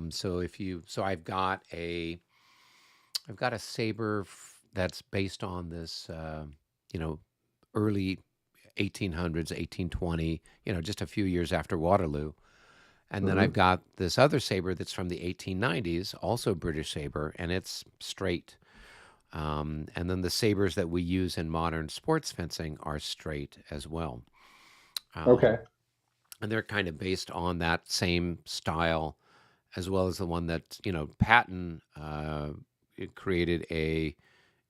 So I've got a saber that's based on this, you know, early 1800s, 1820, just a few years after Waterloo. And then I've Hmm. got this other saber that's from the 1890s, also British saber, and it's straight. And then the sabers that we use in modern sports fencing are straight as well. Okay. Um, and they're kind of based on that same style, as well as the one that Patton it created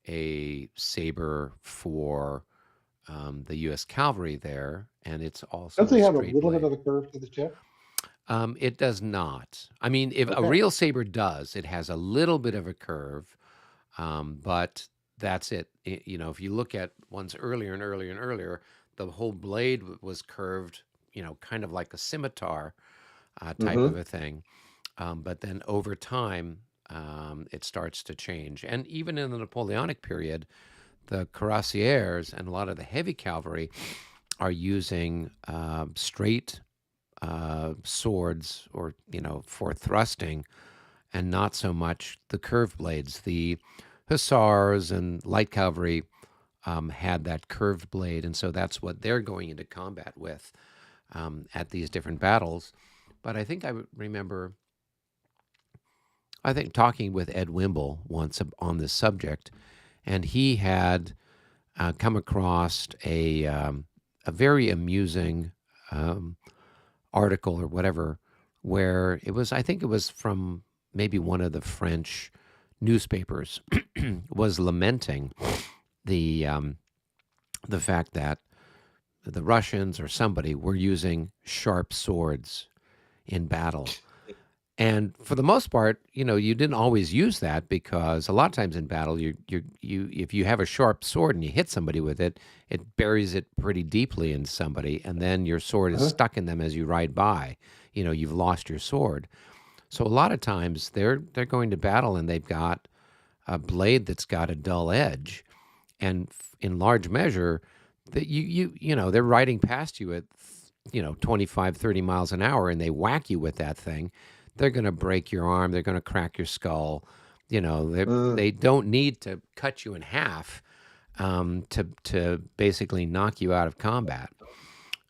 a saber for the U.S. Cavalry there, and it's also Does a he have a straight little bit blade. of a curve to the tip? It does not. I mean, if a Okay. real saber does, it has a little bit of a curve, but that's it. If you look at ones earlier and earlier and earlier, the whole blade was curved, kind of like a scimitar type of Hmm. a thing. But then over time, it starts to change. And even in the Napoleonic period, the cuirassiers and a lot of the heavy cavalry are using straight swords, or for thrusting, and not so much the curved blades. The hussars and light cavalry had that curved blade, and so that's what they're going into combat with at these different battles. But remember, I think, talking with Ed Wimble once on this subject, and he had come across a very amusing um, article or whatever, where I think it was from maybe one of the French newspapers, was lamenting the um, the fact that the Russians or somebody were using sharp swords in battle. And for the most part, you didn't always use that, because a lot of times in battle, if you have a sharp sword and you hit somebody with it, it buries it pretty deeply in somebody, and then your sword is Uh-huh. stuck in them as you ride by. You've lost your sword. So a lot of times they're going to battle and they've got a blade that's got a dull edge, and in large measure, that they're riding past you at 25, 30 miles an hour, and they whack you with that thing. They're going to break your arm, they're going to crack your skull. They don't need to cut you in half to basically knock you out of combat.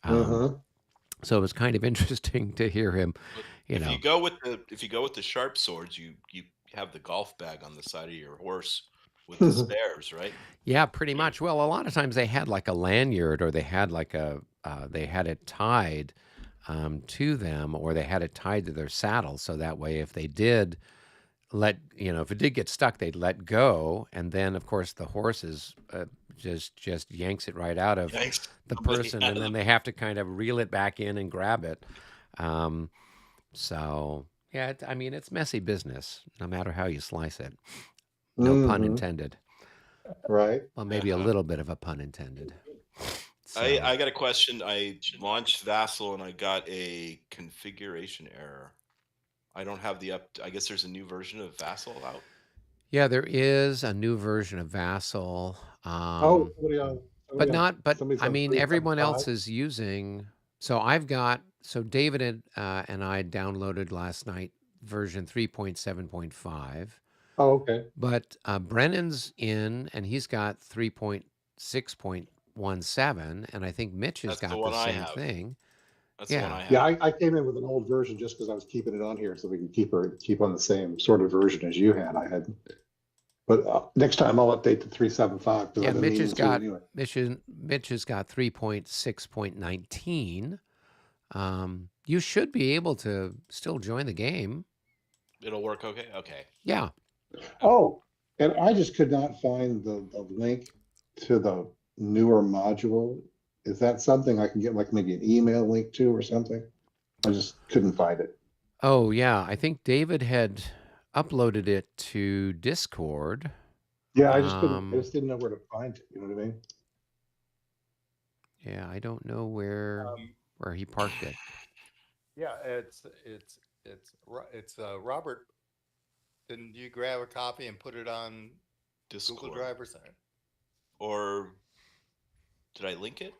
um, Mm-hmm. so it was kind of interesting to hear him But you know if you go with the sharp swords, you have the golf bag on the side of your horse with the spares, right? Yeah, pretty much. Well, a lot of times they had like a lanyard, or they had they had it tied to them, or they had it tied to their saddle, so that way, if they did if it did get stuck, they'd let go, and then of course the horses just yanks it right out of Yanks the somebody person, out and of then the. they have to kind of reel it back in and grab it. Um, so yeah, I mean, it's messy business, no matter how you slice it. No pun Hmm. intended. Right. Well, maybe a little bit of a pun intended. So, I got a question. I launched Vassal and I got a configuration error. I don't have the up. I guess there's a new version of Vassal out. yeah, there is a new version of Vassal, Oh, but not. But somebody's I on mean, everyone 375. else is using. So David and I downloaded last night version 3.7.5, Oh, okay. but Brennan's in and he's got 3.6.17, and I think Mitch has That's the got the one I same have. thing. That's the one Yeah. I Yeah, have. I came in with an old version just because I was keeping it on here so we can keep on the same sort of version as you had. I had, but next time I'll update to 375 because Yeah, I've been meaning to anyway. Mitch has got 3.6.19. You should be able to still join the game. It'll work okay. Okay. Yeah. Oh, and I just could not find the link to the newer module. Is that something I can get, like maybe an email link to or something? I just couldn't find it. Oh, yeah. I think David had uploaded it to Discord. Yeah, I just couldn't. I Um, just didn't know where to find it. You know what I mean? yeah, I don't know Um, where he parked it. yeah, it's Robert. Didn't you grab a copy and put it on Google Discord. Drive or something? Or did I link it?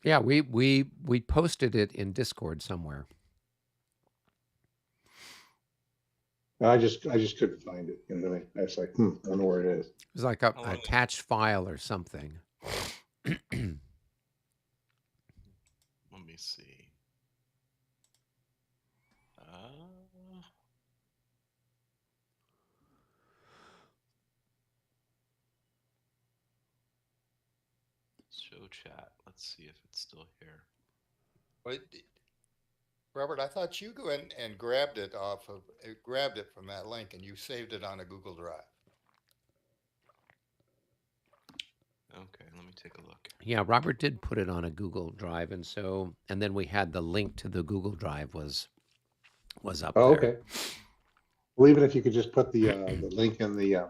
Yeah, we posted it in Discord somewhere. I just couldn't find it. You know what I mean? I was like, I don't know where it is. It was like a How long- attached file or something. Let me see. Show chat. Let's see if it's still here. But Robert, I thought you went and grabbed it from that link and you saved it on a Google Drive. Okay, let me take a look. Yeah, Robert did put it on a Google Drive, and then we had the link to the Google Drive was up Oh, there. okay. Well, even if you could just put the link in the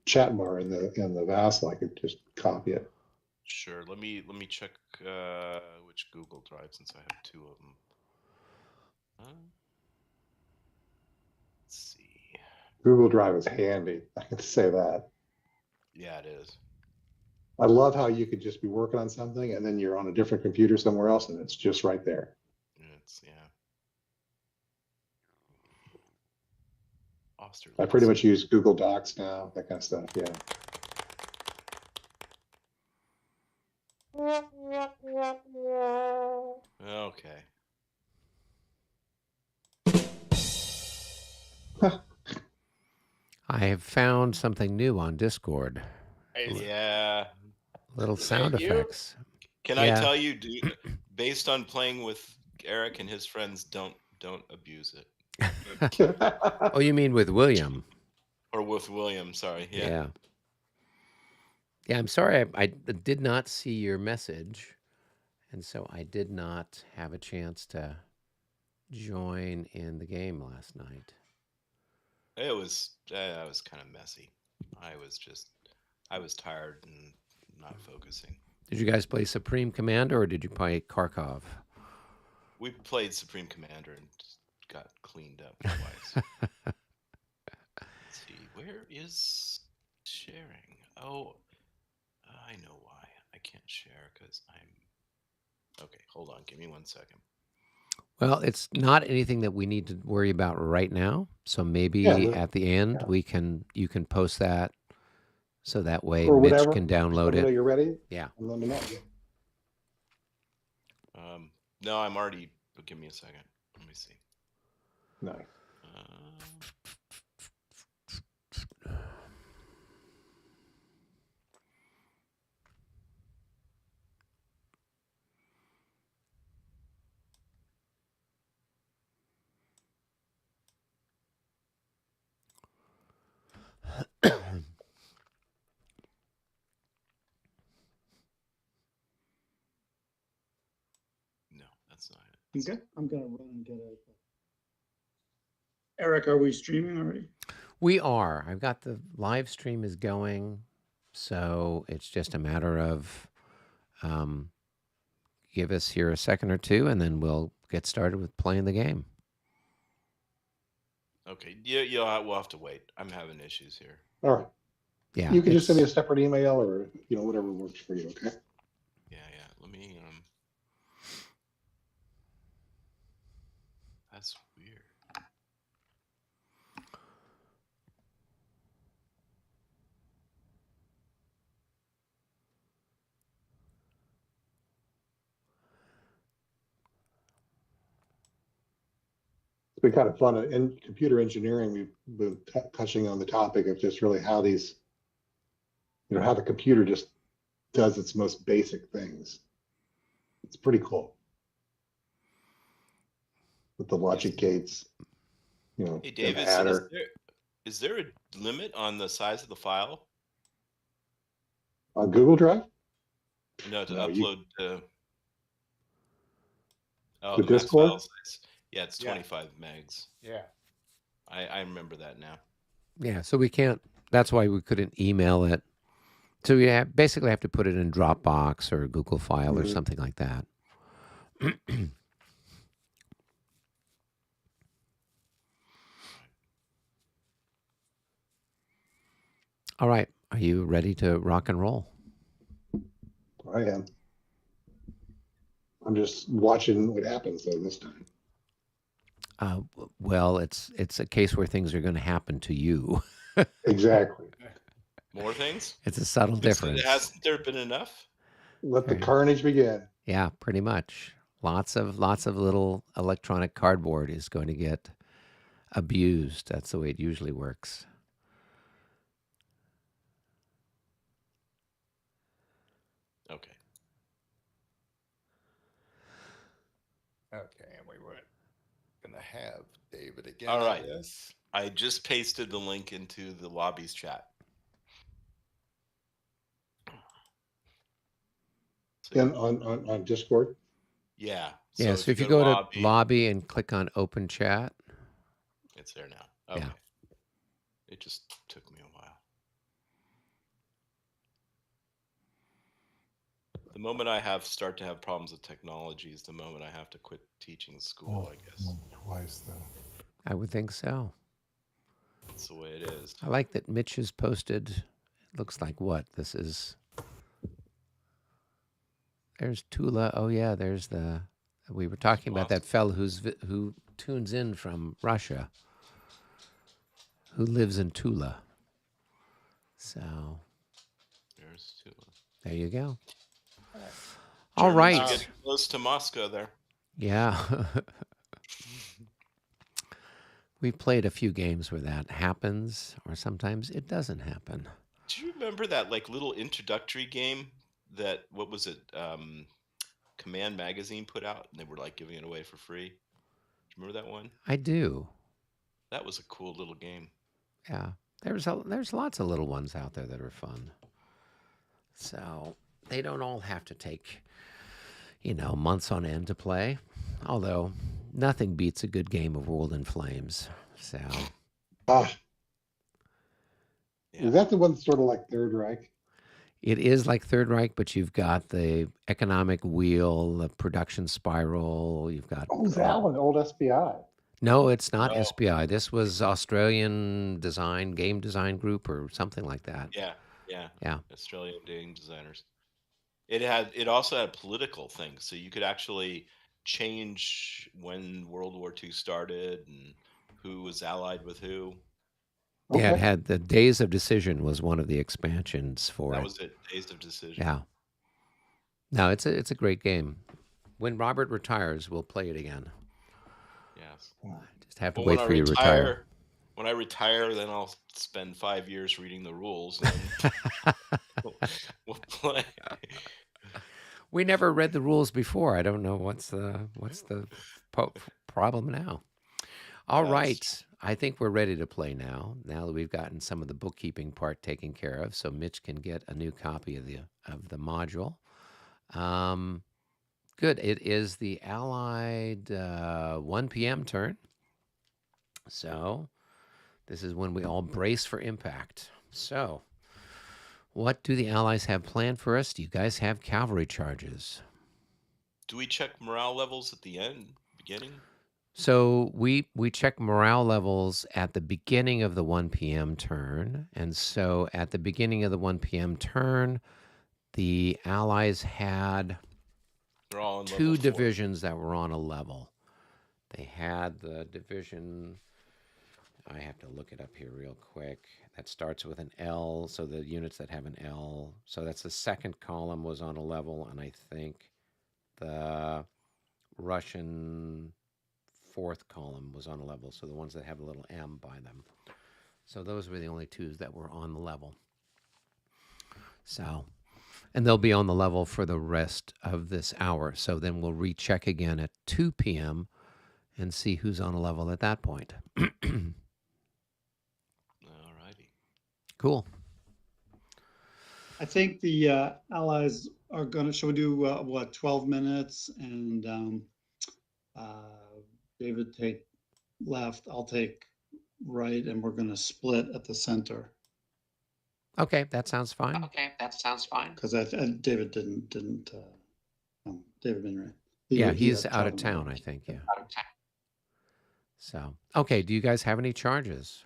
chat bar in the Vassal, I could just copy it. Sure. Let me check which Google Drive, since I have two of them. Let's see. Google Drive is handy. I can say that. Yeah, it is. I love how you could just be working on something and then you're on a different computer somewhere else and it's just right there. It's Austerlitz. I pretty much use Google Docs now, that kind of stuff. Yeah. Okay. I have found something new on Discord. Yeah. Little sound Thank you. effects. Can I tell you, dude, based on playing with Eric and his friends, don't abuse it. Oh, you mean with William? Or with William, sorry. Yeah. Yeah, I'm sorry. I did not see your message, and so I did not have a chance to join in the game last night. It was kind of messy. I was tired and not focusing. Did you guys play Supreme Commander or did you play Kharkov? We played Supreme Commander and just got cleaned up twice. Let's see, where is sharing? Oh, I know why I can't share, because okay, hold on, give me 1 second. Well, it's not anything that we need to worry about right now. So maybe Yeah, at the end you can post that so that way or Mitch whatever. can Just download let me know it. you're ready. Yeah. And let me know. No, I'm already. Give me a second. Let me see. Nice. No, that's not it. Okay, I'm gonna run and get it. Eric, are we streaming already? We are. I've got the live stream is going, so it's just a matter of give us here a second or two, and then we'll get started with playing the game. Okay, we'll have to wait. I'm having issues here. All right. Yeah. You can just send me a separate email or whatever works for you. Okay. Yeah. Let me. That's weird. It's been kind of fun in computer engineering. We've been touching on the topic of just really how these, how the computer just does its most basic things. It's pretty cool with the logic gates, Hey, David, and adder. is there a limit on the size of the file? On Google Drive? No, to No, upload to. Oh, The the max Discord? file size. Yeah, it's 25 megs. Yeah. I remember that now. Yeah, so we can't. That's why we couldn't email it. So we basically have to put it in Dropbox or Google File or something like that. All right. Are you ready to rock and roll? I am. I'm just watching what happens though this time. Well, it's a case where things are going to happen to you. Exactly. More things? It's a subtle difference. Hasn't there been enough? Let the Right. carnage begin. Yeah, pretty much. Lots of little electronic cardboard is going to get abused. That's the way it usually works. Okay. Okay, and we weren't gonna have David again. All right. I guess. I just pasted the link into the lobby's chat. So And on Discord. yeah. Yeah, so if you go lobby, to lobby and click on open chat, it's there now. Okay. Yeah. It just took me a while. The moment I start to have problems with technology is the moment I have to quit teaching school, I guess. Twice though. I would think so. That's the way it is. I like that Mitch has posted. It looks like what? This is. There's Tula. Oh yeah, there's the. We were talking about that fellow who tunes in from Russia, who lives in Tula. So There's Tula. there you go. All right. You get close to Moscow there. Yeah. We've played a few games where that happens, or sometimes it doesn't happen. Do you remember that like little introductory game that what was it? Command Magazine put out, and they were like giving it away for free. Do you remember that one? I do. That was a cool little game. Yeah. There's lots of little ones out there that are fun. So they don't all have to take, months on end to play. Although nothing beats a good game of World in Flames. So Ah, Yeah. is that the one sort of like Third Reich? it is like Third Reich, but you've got the economic wheel, the production spiral. You've got Oh, that one, old SPI. no, it's not No. SPI. This was Australian game design group or something like that. Yeah. Yeah. Australian game designers. It also had political things, so you could actually change when World War II started and who was allied with who. Yeah, it Okay. had the Days of Decision was one of the expansions for That it. was it. Days of Decision. Yeah. No, it's a great game. When Robert retires, we'll play it again. Yes. Just have to Well, wait for you to retire. When I retire, then I'll spend 5 years reading the rules, and we'll play. We never read the rules before. I don't know what's the problem now. All Yes. right. I think we're ready to play now. Now that we've gotten some of the bookkeeping part taken care of, so Mitch can get a new copy of the module. Good. It is the Allied 1 p.m. turn. So this is when we all brace for impact. So what do the Allies have planned for us? Do you guys have cavalry charges? Do we check morale levels at the beginning? So we check morale levels at the beginning of the 1 p.m. turn. And so at the beginning of the 1 p.m. turn, the Allies had They're all in two level 4. divisions that were on a level. They had the division, I have to look it up here real quick, that starts with an L, so the units that have an L. So that's the second column was on a level, and I think the Russian fourth column was on a level, so the ones that have a little M by them. So those were the only twos that were on the level. So, and they'll be on the level for the rest of this hour. So then we'll recheck again at 2 p.m. and see who's on a level at that point. Alrighty. I Cool. think the allies are gonna, shall we do 12 minutes and David take left, I'll take right, and we're gonna split at the center. Okay, that sounds fine. Because David didn't David been right. Yeah, He he's had out of travel town, I matters. think. Yeah. So, okay. Do you guys have any charges?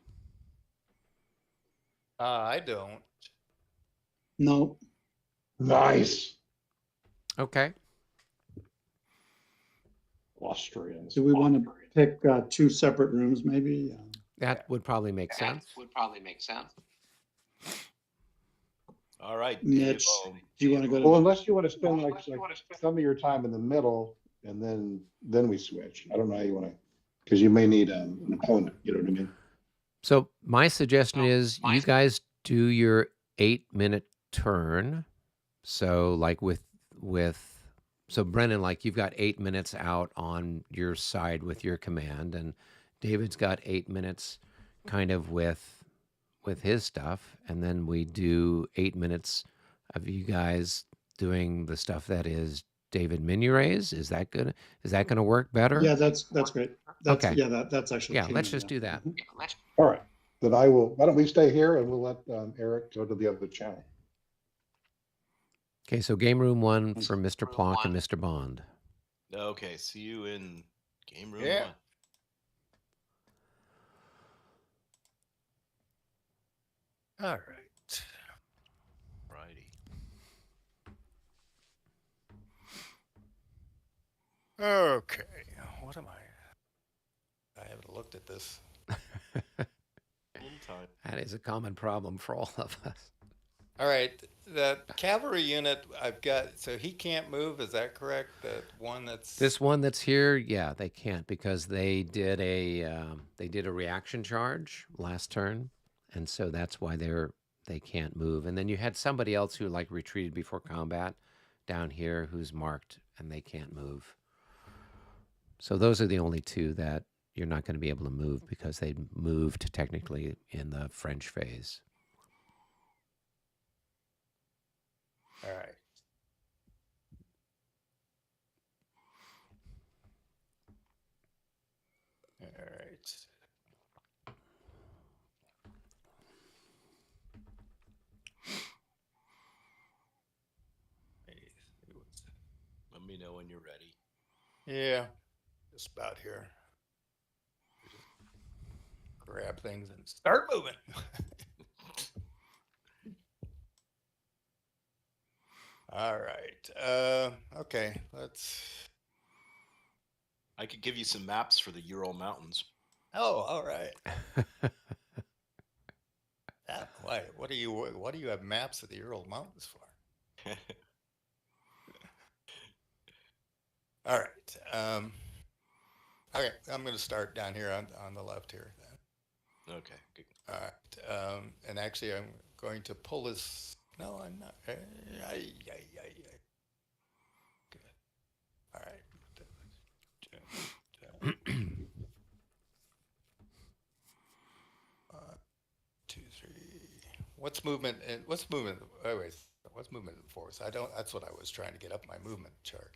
I don't. No, Nice. Okay. Austrians. do we want to pick two separate rooms, maybe. That would probably make sense. All right, Dave. Mitch, do you want to go Well, to? unless you want to spend like some of your time in the middle and then we switch. I don't know how you want to, because you may need an opponent, you know what I mean? So my suggestion is you guys do your 8-minute turn. So like with so Brennan, like you've got 8 minutes out on your side with your command, and David's got 8 minutes kind of with his stuff, and then we do 8 minutes of you guys doing the stuff that is David Minuret's. Is that gonna work better? Yeah, that's great. That's Okay. yeah, that's actually Yeah, cleaner, let's just do that. Mhm. All right, then why don't we stay here and we'll let Eric go to the other channel. Okay, so game room 1 for Mr. Plonk and Mr. Bond. Okay, see you in game room Yeah. 1. All right. Righty. Okay. What am I? I haven't looked at this. Full time. That is a common problem for all of us. All right. That cavalry unit I've got, so he can't move. Is that correct? That one that's This one that's here, yeah, they can't because they did a reaction charge last turn, and so that's why they can't move. And then you had somebody else who like retreated before combat down here who's marked and they can't move. So those are the only two that you're not going to be able to move because they moved technically in the French phase. all right. All right. Let me know when you're ready. Yeah. Just about here. Just grab things and start moving. All right. Okay. I could give you some maps for the Ural Mountains. Oh, all right. Why? What do you have maps of the Ural Mountains for? All right. Okay, I'm going to start down here on the left here. Then. Okay. Good. All right. And actually, I'm going to pull this. No, I'm not. Good. All right. 2, 3. What's movement? What's movement? Anyways, what's movement in force? I don't. That's what I was trying to get up my movement chart.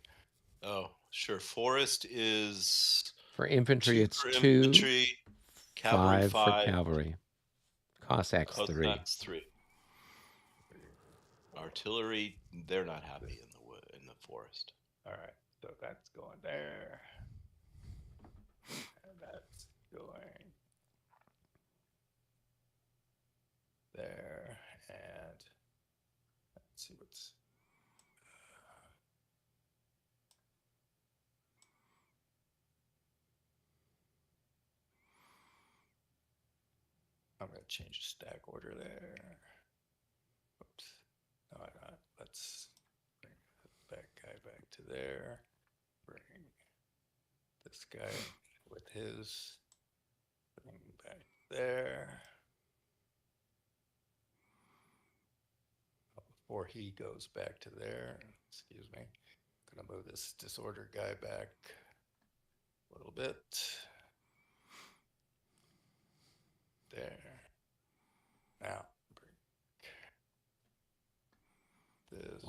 Oh, sure. Forest is For infantry, 2 it's for 2, infantry, cavalry 5 for 5, cavalry, Cossacks 3. Cossacks 3. Artillery, they're not happy in the forest. All right, so that's going there. And that's going there. And let's see what's. I'm going to change the stack order there. Oops. No, I'm not. Let's bring that guy back to there. Bring this guy with his. Bring back there. Before he goes back to there, excuse me, I'm going to move this disorder guy back a little bit. There. Now, bring this.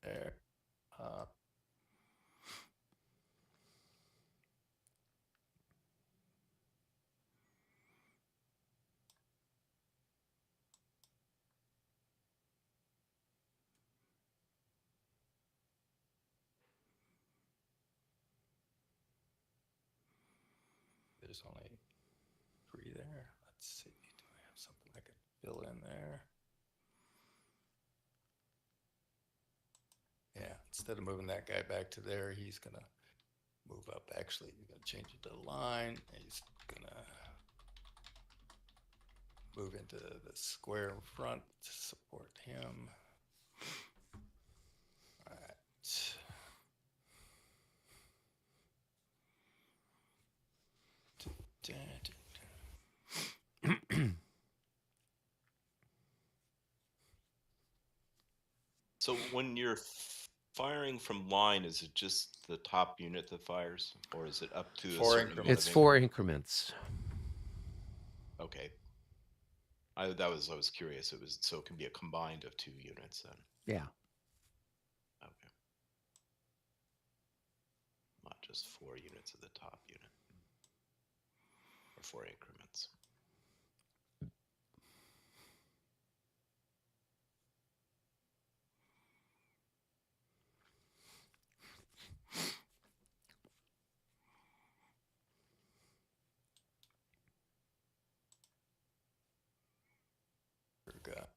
There. There's only 3 there. Let's see. Do I have something I could fill in there? instead of moving that guy back to there, he's gonna move up. Actually, he's gonna change it to line. He's gonna move into the square in front to support him. All right. So when you're firing from line, is it just the top unit that fires, or is it up to a 4 certain amount increments. It's of 4 increments. Okay. I was curious. So it can be a combined of 2 units then. Yeah. Okay. Not just 4 units of the top unit. Or 4 increments. Got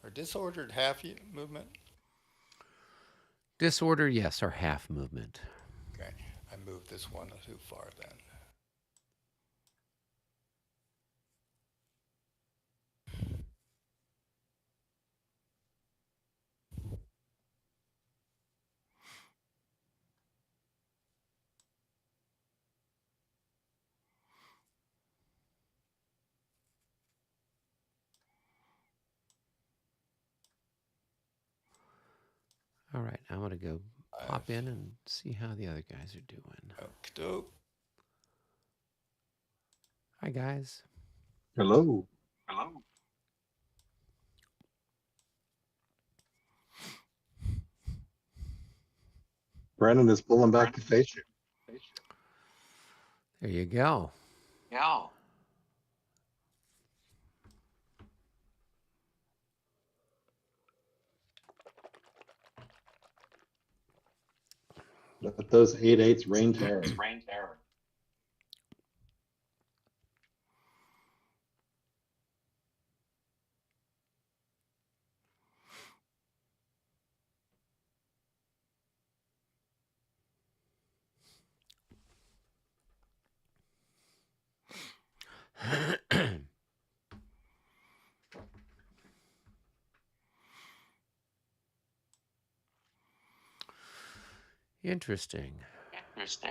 or disordered half movement. Disorder, yes, or half movement. Okay, I moved this one too far then. All right, I'm going to go pop in and see how the other guys are doing. Okay. Hi, guys. Hello. Hello. Brandon is pulling back to face you. There you go. Yeah. Let those 8/8s rain terror. Rain terror. Interesting. Interesting.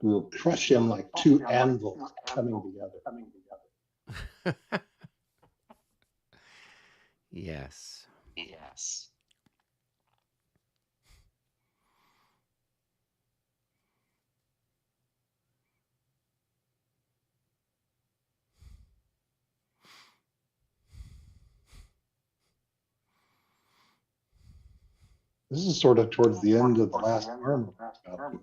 We'll crush him like 2 anvils coming together. Yes. Yes. This is sort of towards the end of the last arm battle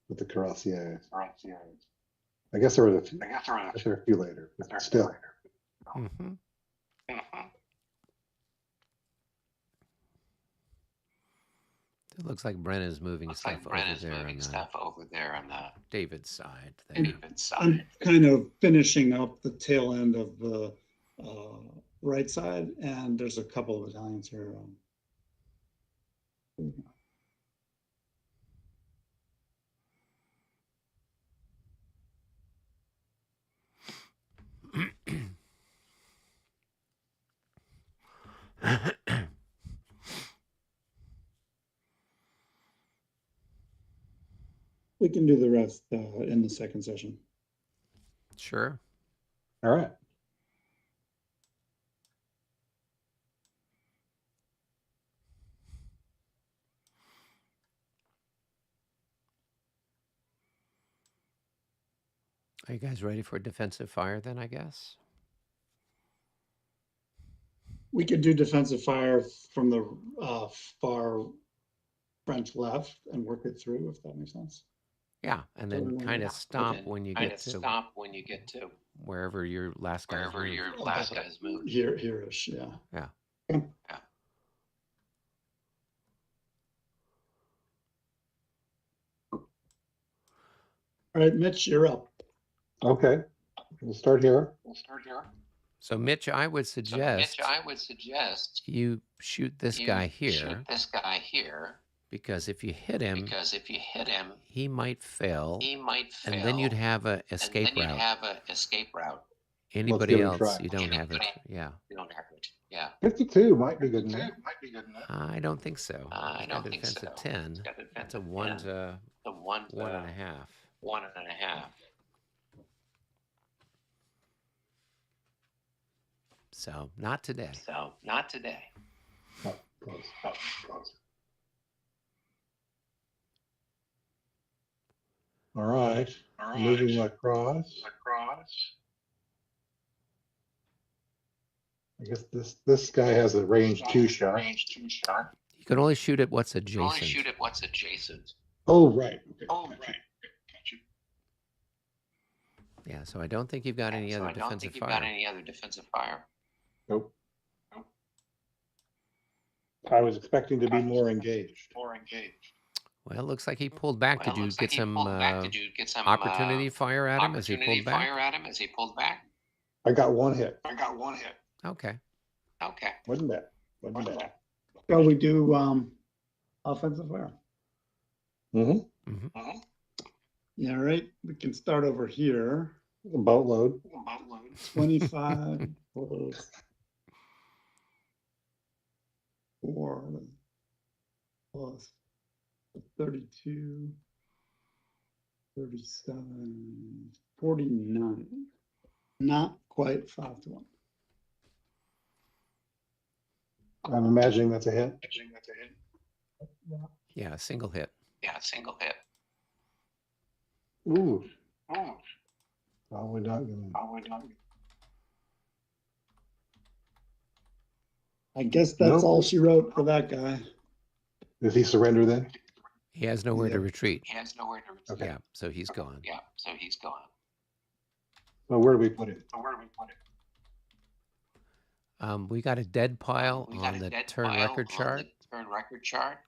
with the cuirassiers. I guess there were a few later, but still. Mm-hmm. It looks like Brennan's moving stuff over there on the David's side. I'm kind of finishing up the tail end of the right side, and there's a couple of battalions here. We can do the rest in the second session. Sure. All right. Are you guys ready for defensive fire then, I guess? We could do defensive fire from the far French left and work it through, if that makes sense. Yeah, and then Everyone- kind of stop Okay. when you get to wherever your last guys move. Here-ish, yeah. Yeah. Okay. All right, Mitch, you're up. Okay, we'll start here. So, Mitch, I would suggest suggest you shoot this guy here this guy here because if you hit him, if you hit him, he might fail, might fail. and then you'd have a escape route. an escape route. Anybody give it a else, try. you don't have it. Yeah, You don't have it. Yeah. 52 might be good enough. I don't think so. I He's don't got a think defense so. of 10. It's got a That's defense a of 1 10. to The 1.5. 1.5. So, not today. So not today. Oh, close. All right, moving across. I guess this guy has a range 2 shot. You can only shoot at what's adjacent. at what's adjacent. Oh, right. Okay, gotcha. Yeah, so I don't think you've got any So other I don't defensive think you've fire. got any other defensive fire. Nope. I was expecting to be more engaged. Well, it looks like he pulled back. Well, Did you looks get like he some pulled back. Did you get some opportunity fire at him as he pulled back? as he pulled back? I got one hit. Okay. Okay. Wasn't bad. Shall we do offensive fire? Mm-hmm. Mm-hmm. Yeah, all right. We can start over here. Boatload. 25 plus 4 plus 32, 37, 49. Not quite 5 to 1. I'm imagining that's a hit. Yeah, a single hit. Yeah, single hit. Ooh. Probably not gonna. I guess that's Nope. all she wrote for that guy. Does he surrender then? He has nowhere to Yep. retreat. He has nowhere to retreat. Okay. Yeah, so he's gone. Yeah, so he's gone. So where do we put him? We got a dead pile We got on a the dead turn pile record on chart. the turn record chart.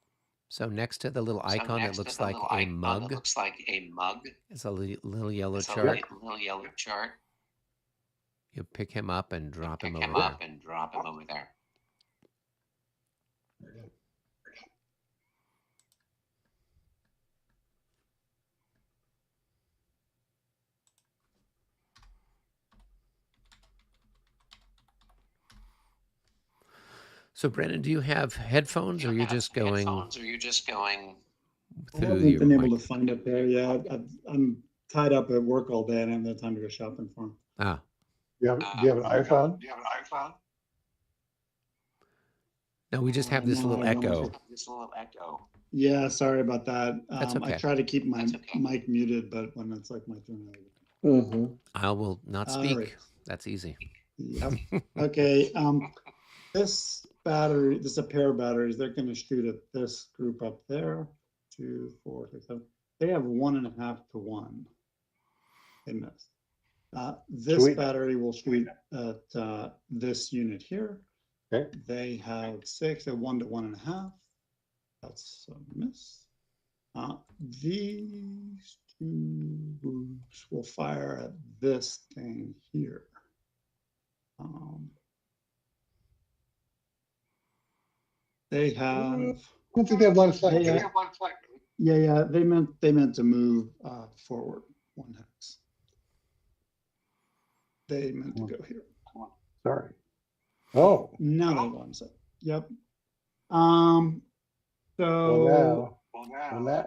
So next to the little So icon that next to looks the like little a icon that mug, looks like a mug. it's a little yellow It's a chart. little yellow chart. You pick him up and drop him Pick over him there. up and drop him over there. So, Brennan, do you have headphones, or are you just going headphones, or are you just going I through haven't your been able mic? to find it there. Yeah, I'm tied up at work all day and I haven't had time to go shopping for him. Ah, Do you have an iPhone? no, we just have this No, little I don't. echo. this little echo? Yeah, sorry about that. That's I okay. try to keep my That's okay. mic muted, but when it's like my turn, Mm-hmm. I will not All speak. right. That's easy. Yep. Okay. This battery, this is a pair of batteries. They're going to shoot at this group up there. 2, 4, 6, 7. They have 1.5 to 1. They missed. This Sweet. battery will shoot at this unit here. Okay. They have 6 at 1 to 1.5. That's a miss. These 2 groups will fire at this thing here. They have. I don't think they have line of sight. They do have- they? Yeah, they meant to move forward 1 hex. They meant to go here. Sorry. Oh, Now they want to. Yep. well So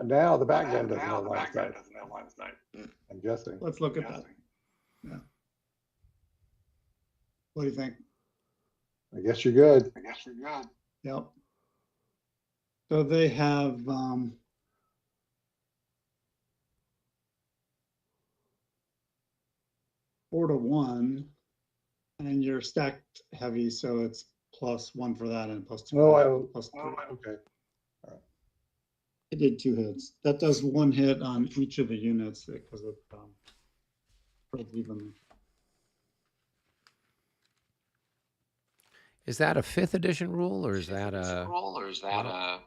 now the back gun doesn't have line of sight. I'm guessing. let's look at that. Yeah. What do you think? I guess you're good. Yep. So they have 4 to 1, and you're stacked heavy, so it's +1 for that and +2. Oh, plus 3. okay. It did 2 hits. That does 1 hit on each of the units because it spreads evenly. Is that a 5th edition rule, or is that a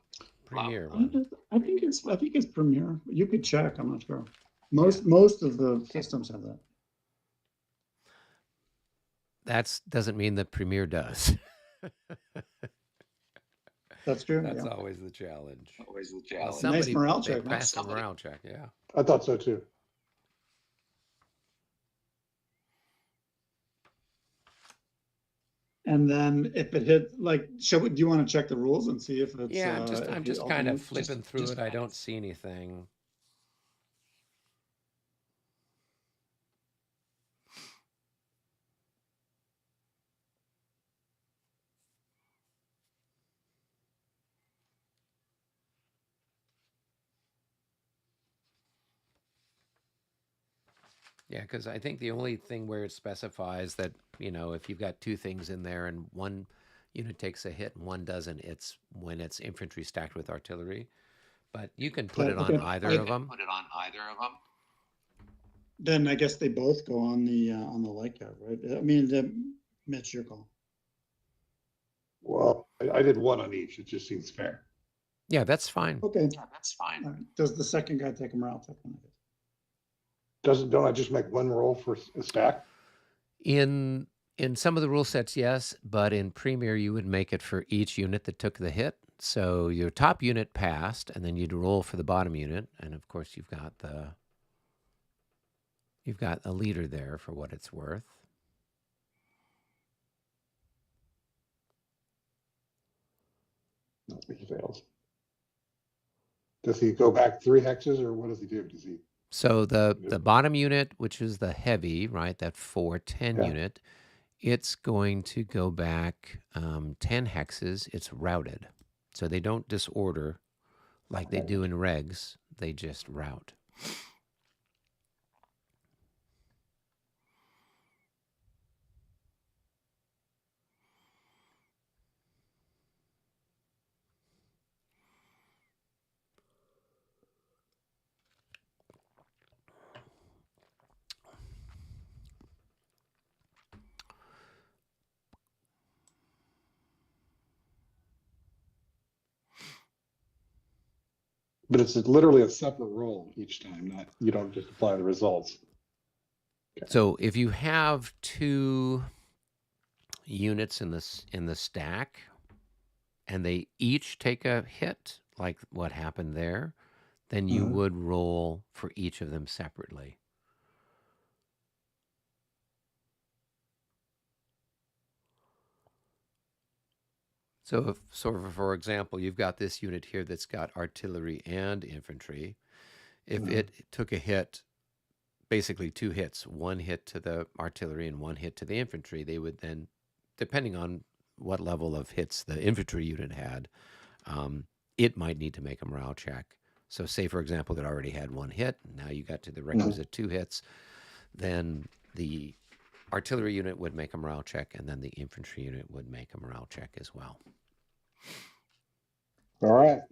premier one? I think it's Premier. You could check. I'm not sure. Most of the systems have that. That doesn't mean the Premier does. That's true. That's Yeah. always the challenge. Always the Well, challenge. Nice somebody morale they check, huh? passed a morale check. Yeah. I thought so too. And then if it hit, like, do you want to check the rules and see if it's? Yeah, I'm if you just kind of ultimate- flipping through it. I don't see anything. Yeah, because I think the only thing where it specifies that, if you've got two things in there and one unit takes a hit and one doesn't, it's when it's infantry stacked with artillery. But you can put Yeah, it on okay. either of them. Put it on either of them. Then I guess they both go on the light card, right? I mean, Mitch, your call. Well, I did one on each. It just seems fair. Yeah, that's fine. Okay. Yeah, that's fine. All right. Does the second guy take a morale check? Don't I just make one roll for a stack? In some of the rule sets, yes, but in Premier you would make it for each unit that took the hit. So your top unit passed, and then you'd roll for the bottom unit, and of course you've got a leader there for what it's worth. No, he fails. Does he go back 3 hexes, or what does he do? Does he? So the bottom unit, which is the heavy, right, that 410 Yeah. unit, it's going to go back 10 hexes. It's routed. So they don't disorder like they do in regs. They just route. But it's literally a separate roll each time. Not you don't just apply the results. So if you have two units in the stack, and they each take a hit, like what happened there, then you would roll for each of them separately. So, for example, you've got this unit here that's got artillery and infantry. If it took a hit, basically two hits, one hit to the artillery and one hit to the infantry, they would then, depending on what level of hits the infantry unit had, it might need to make a morale check. So say, for example, it already had one hit, and now you got to the requisite two hits, then the artillery unit would make a morale check, and then the infantry unit would make a morale check as well. All right.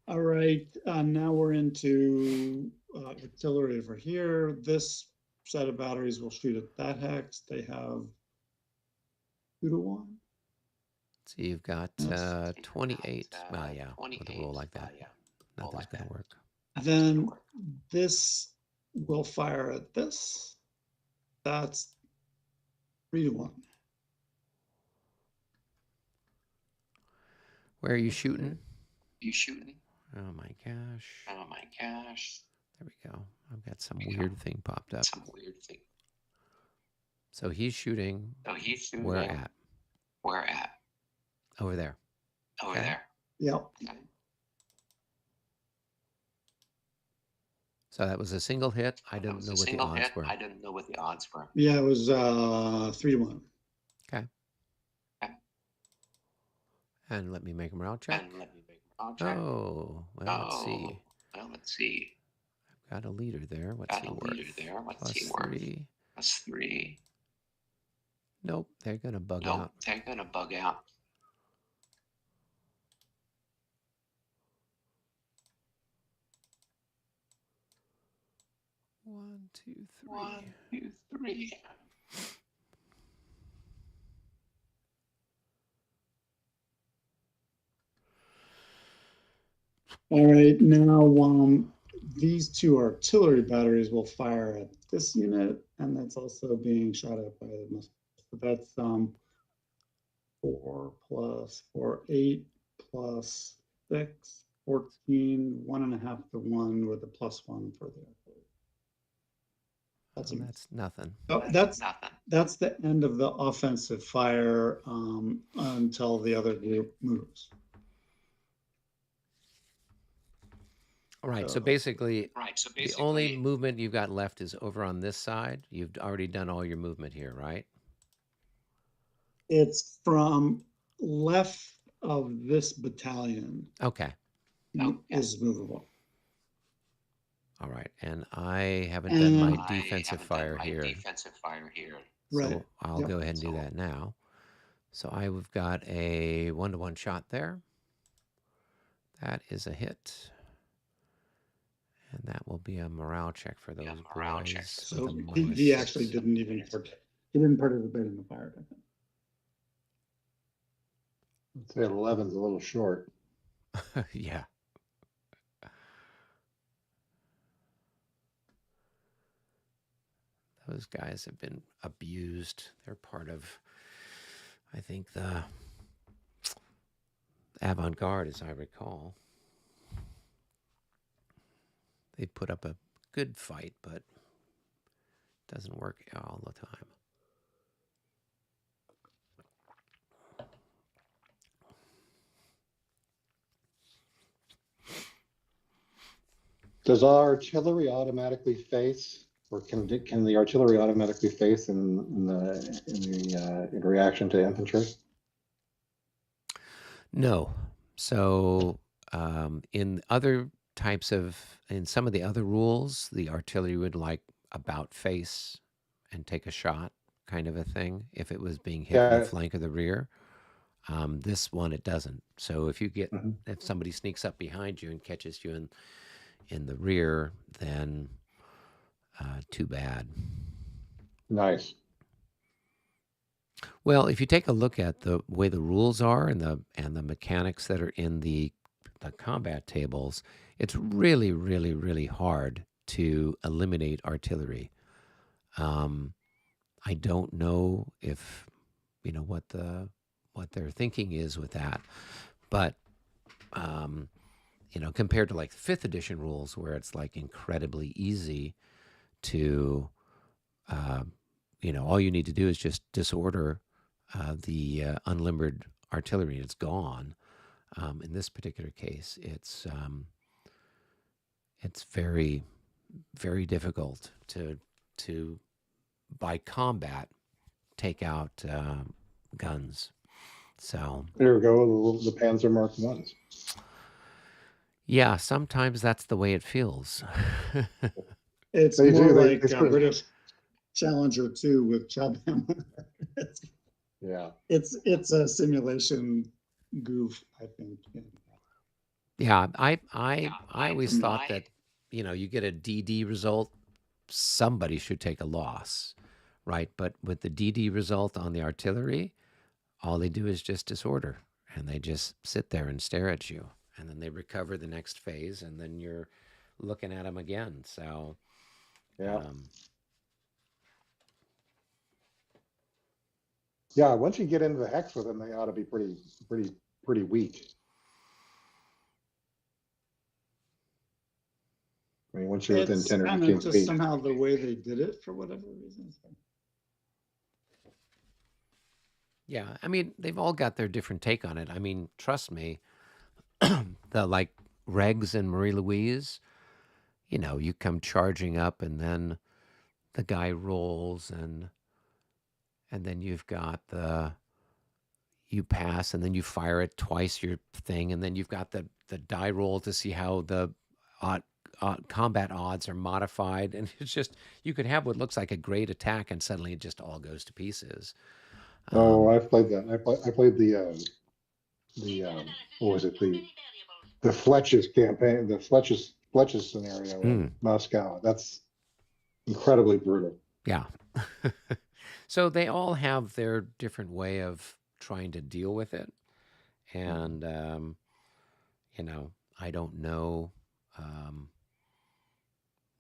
All right, now we're into artillery over here. This set of batteries will shoot at that hex. They have 2-1. So you've got 28. Well, yeah, with a roll like that, nothing's going to work. Then this will fire at this. That's 3-1. Where are you shooting? You shooting? Oh my gosh. Oh my gosh. There we go. I've got some weird thing popped up. Some weird thing. So he's shooting. Where at? Where at? Over there. Over Okay. there. Yep. Okay. So that was a single hit. I didn't know what the odds were. I didn't know what the odds were. Yeah, it was 3-1. Okay. Okay. And let me make a morale check. Oh, well, let's see. Well, let's see. I've got a leader there. What's he worth? What's he Plus worth? 3. Plus 3. Nope, they're going to bug Nope, out. they're gonna bug out. One, two, three. 1, 2, 3. All right, now these two artillery batteries will fire at this unit, and that's also being shot at by the missile. So that's 4 plus 4, 8 plus 6, 14, 1.5 to 1 with a +1 for the artillery. That's a miss. That's nothing. So that's the end of the offensive fire until the other group moves. All right. So So- basically, the only movement you've got left is over on this side. You've already done all your movement here, right? It's from left of this battalion Okay. is movable. All right. And I haven't done my And- defensive fire here. Right. So I'll Yep. go ahead and do that now. So I've got a 1-to-1 shot there. That is a hit. And that will be a morale check for those boys. So with a he -6. actually didn't even he didn't participate in the fire. I'd say 11's a little short. Yeah. Those guys have been abused. They're part of, I think, the avant-garde, as I recall. They put up a good fight, but it doesn't work all the time. Does artillery automatically face, or can the artillery automatically face in reaction to infantry? No. So in some of the other rules, the artillery would like about face and take a shot kind of a thing if it was being hit from the Yeah. flank or the rear. This one, it doesn't. So if you get, Mhm. if somebody sneaks up behind you and catches you in the rear, then too bad. Nice. Well, if you take a look at the way the rules are and the mechanics that are in the combat tables, it's really, really, really hard to eliminate artillery. I don't know if what their thinking is with that, but compared to like the 5th edition rules, where it's like incredibly easy to, all you need to do is just disorder the unlimbered artillery and it's gone. In this particular case, it's very, very difficult to by combat take out guns. So There we go. The Panzer Mark Ones. yeah, sometimes that's the way it feels. It's They more do, like they sort of- British Challenger 2 with Chubham. Yeah. It's a simulation goof, I think. Yeah, I always thought that you get a DD result, somebody should take a loss, right? But with the DD result on the artillery, all they do is just disorder, and they just sit there and stare at you, and then they recover the next phase, and then you're looking at them again. So Yeah. Yeah. Once you get into the hex with them, they ought to be pretty weak. I mean, once you're within It's 10 or kind 15 of just feet. somehow the way they did it for whatever reason. yeah, I mean, they've all got their different take on it. I mean, trust me, the like Regs and Marie Louise, you come charging up, and then the guy rolls, and then you've got you pass, and then you fire it twice your thing, and then you've got the die roll to see how the combat odds are modified, and it's just, you could have what looks like a great attack, and suddenly it just all goes to pieces. Oh, I've played that. I played the what was it? The Fletcher's campaign, the Fletcher's scenario in Moscow. That's incredibly brutal. Yeah. So they all have their different way of trying to deal with it. And, I don't know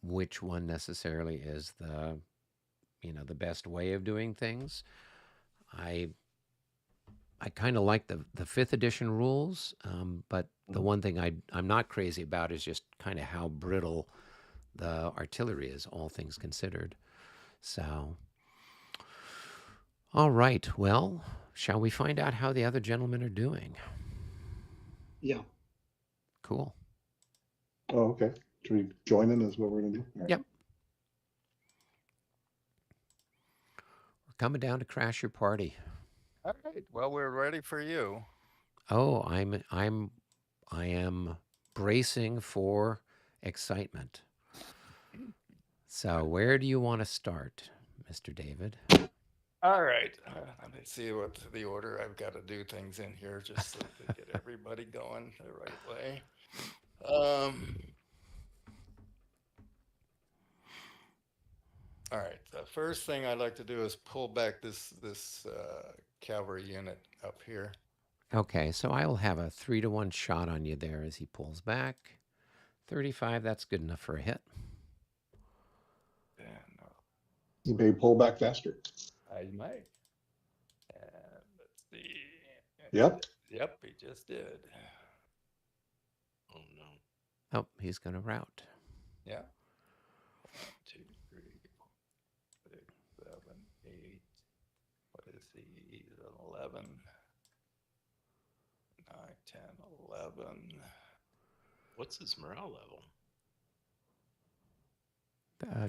which one necessarily is the the best way of doing things. I kind of like the fifth edition rules, but the one thing I'm not crazy about is just kind of how brittle the artillery is, all things considered. So, all right. Well, shall we find out how the other gentlemen are doing? Yeah. Cool. Oh, okay. Should we join in is what we're gonna do? All right. Yep. We're coming down to crash your party. All right. Well, we're ready for you. Oh, I am bracing for excitement. So, where do you want to start, Mr. David? All right. Let me see what the order I've got to do things in here just so to get everybody going the right way. All right. The first thing I'd like to do is pull back this cavalry unit up here. Okay, so I will have a 3-to-1 shot on you there as he pulls back. 35, that's good enough for a hit. And You may pull back faster. I might. And let's see. Yep. Yep, he just did. Oh no. Oh, he's going to rout. Yeah. 1, 2, 3, 4, 6, 7, 8. What is he? He's an 11. 9, 10, 11. What's his morale level?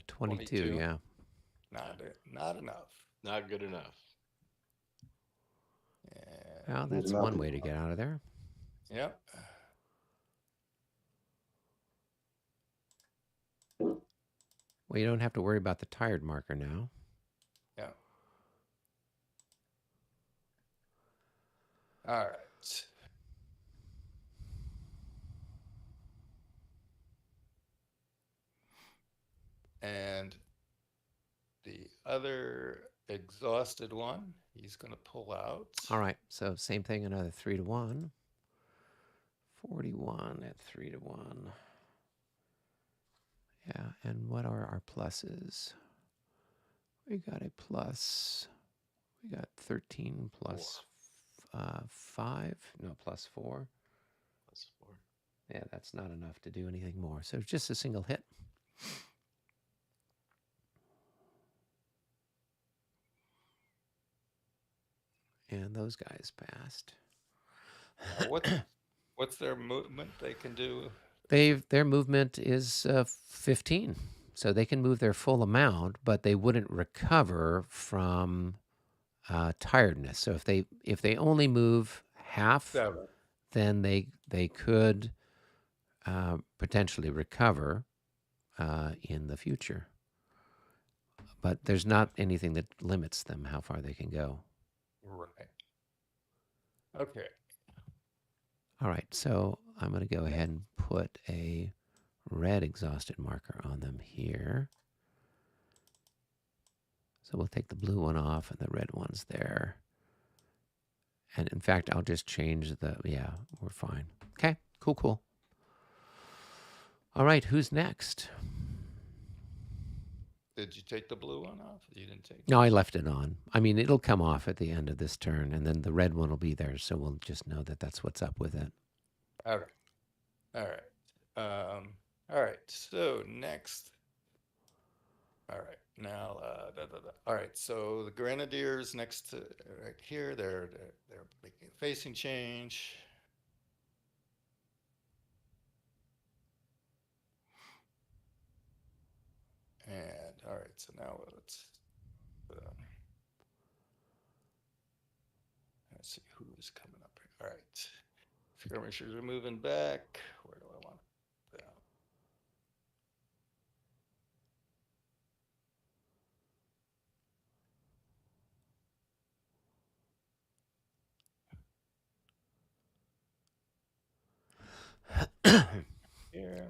22, 22. yeah. Not enough. Not good enough. And, Well, that's Not one good way to get out of there. yep. Well, you don't have to worry about the tired marker now. Yeah. All right. And the other exhausted one, he's going to pull out. All right, so same thing, another 3-to-1. 41 at 3-to-1. Yeah, and what are our pluses? We got a plus. We got 13 plus 5. No, plus 4. +4. Yeah, that's not enough to do anything more. So just a single hit. And those guys passed. What's their movement they can do? Their movement is 15, so they can move their full amount, but they wouldn't recover from tiredness. So if they only move half, 7. then they could potentially recover in the future. But there's not anything that limits them how far they can go. Right. Okay. All right, so I'm going to go ahead and put a red exhausted marker on them here. So we'll take the blue one off and the red one's there. And in fact, I'll just change yeah, we're fine. Okay, cool. All right, who's next? Did you take the blue one off? You didn't take it? No, I left it on. I mean, it'll come off at the end of this turn, and then the red one will be there, so we'll just know that that's what's up with it. All right. All right. So next. All right. Now, all right. So the Grenadiers next to right here, they're making a facing change. And all right. So now let's see who's coming up here. All right. Skirmishers are moving back. Where do I want it? Here.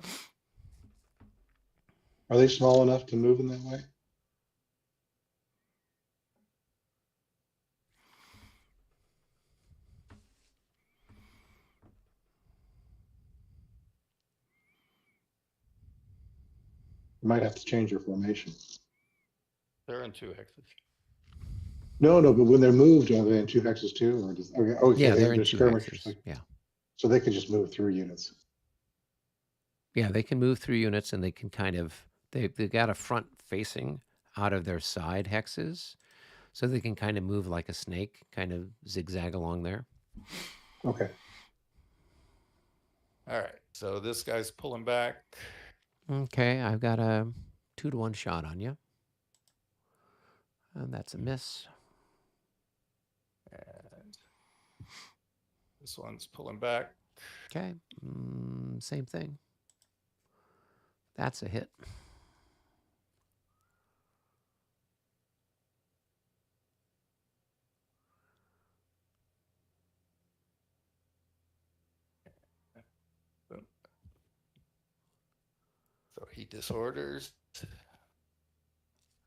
Are they small enough to move in that way? You might have to change your formation. They're in 2 hexes. No, but when they're moved, are they in 2 hexes too, or just okay? Okay, Yeah, they're in 2 skirmishers, hexes. Yeah. so they can just move through units. Yeah, they can move through units, and they can kind of they've got a front facing out of their side hexes, so they can kind of move like a snake, kind of zigzag along there. Okay. All right, so this guy's pulling back. Okay, I've got a 2-to-1 shot on you, and that's a miss. And this one's pulling back. Okay, same thing. That's a hit. So he disorders.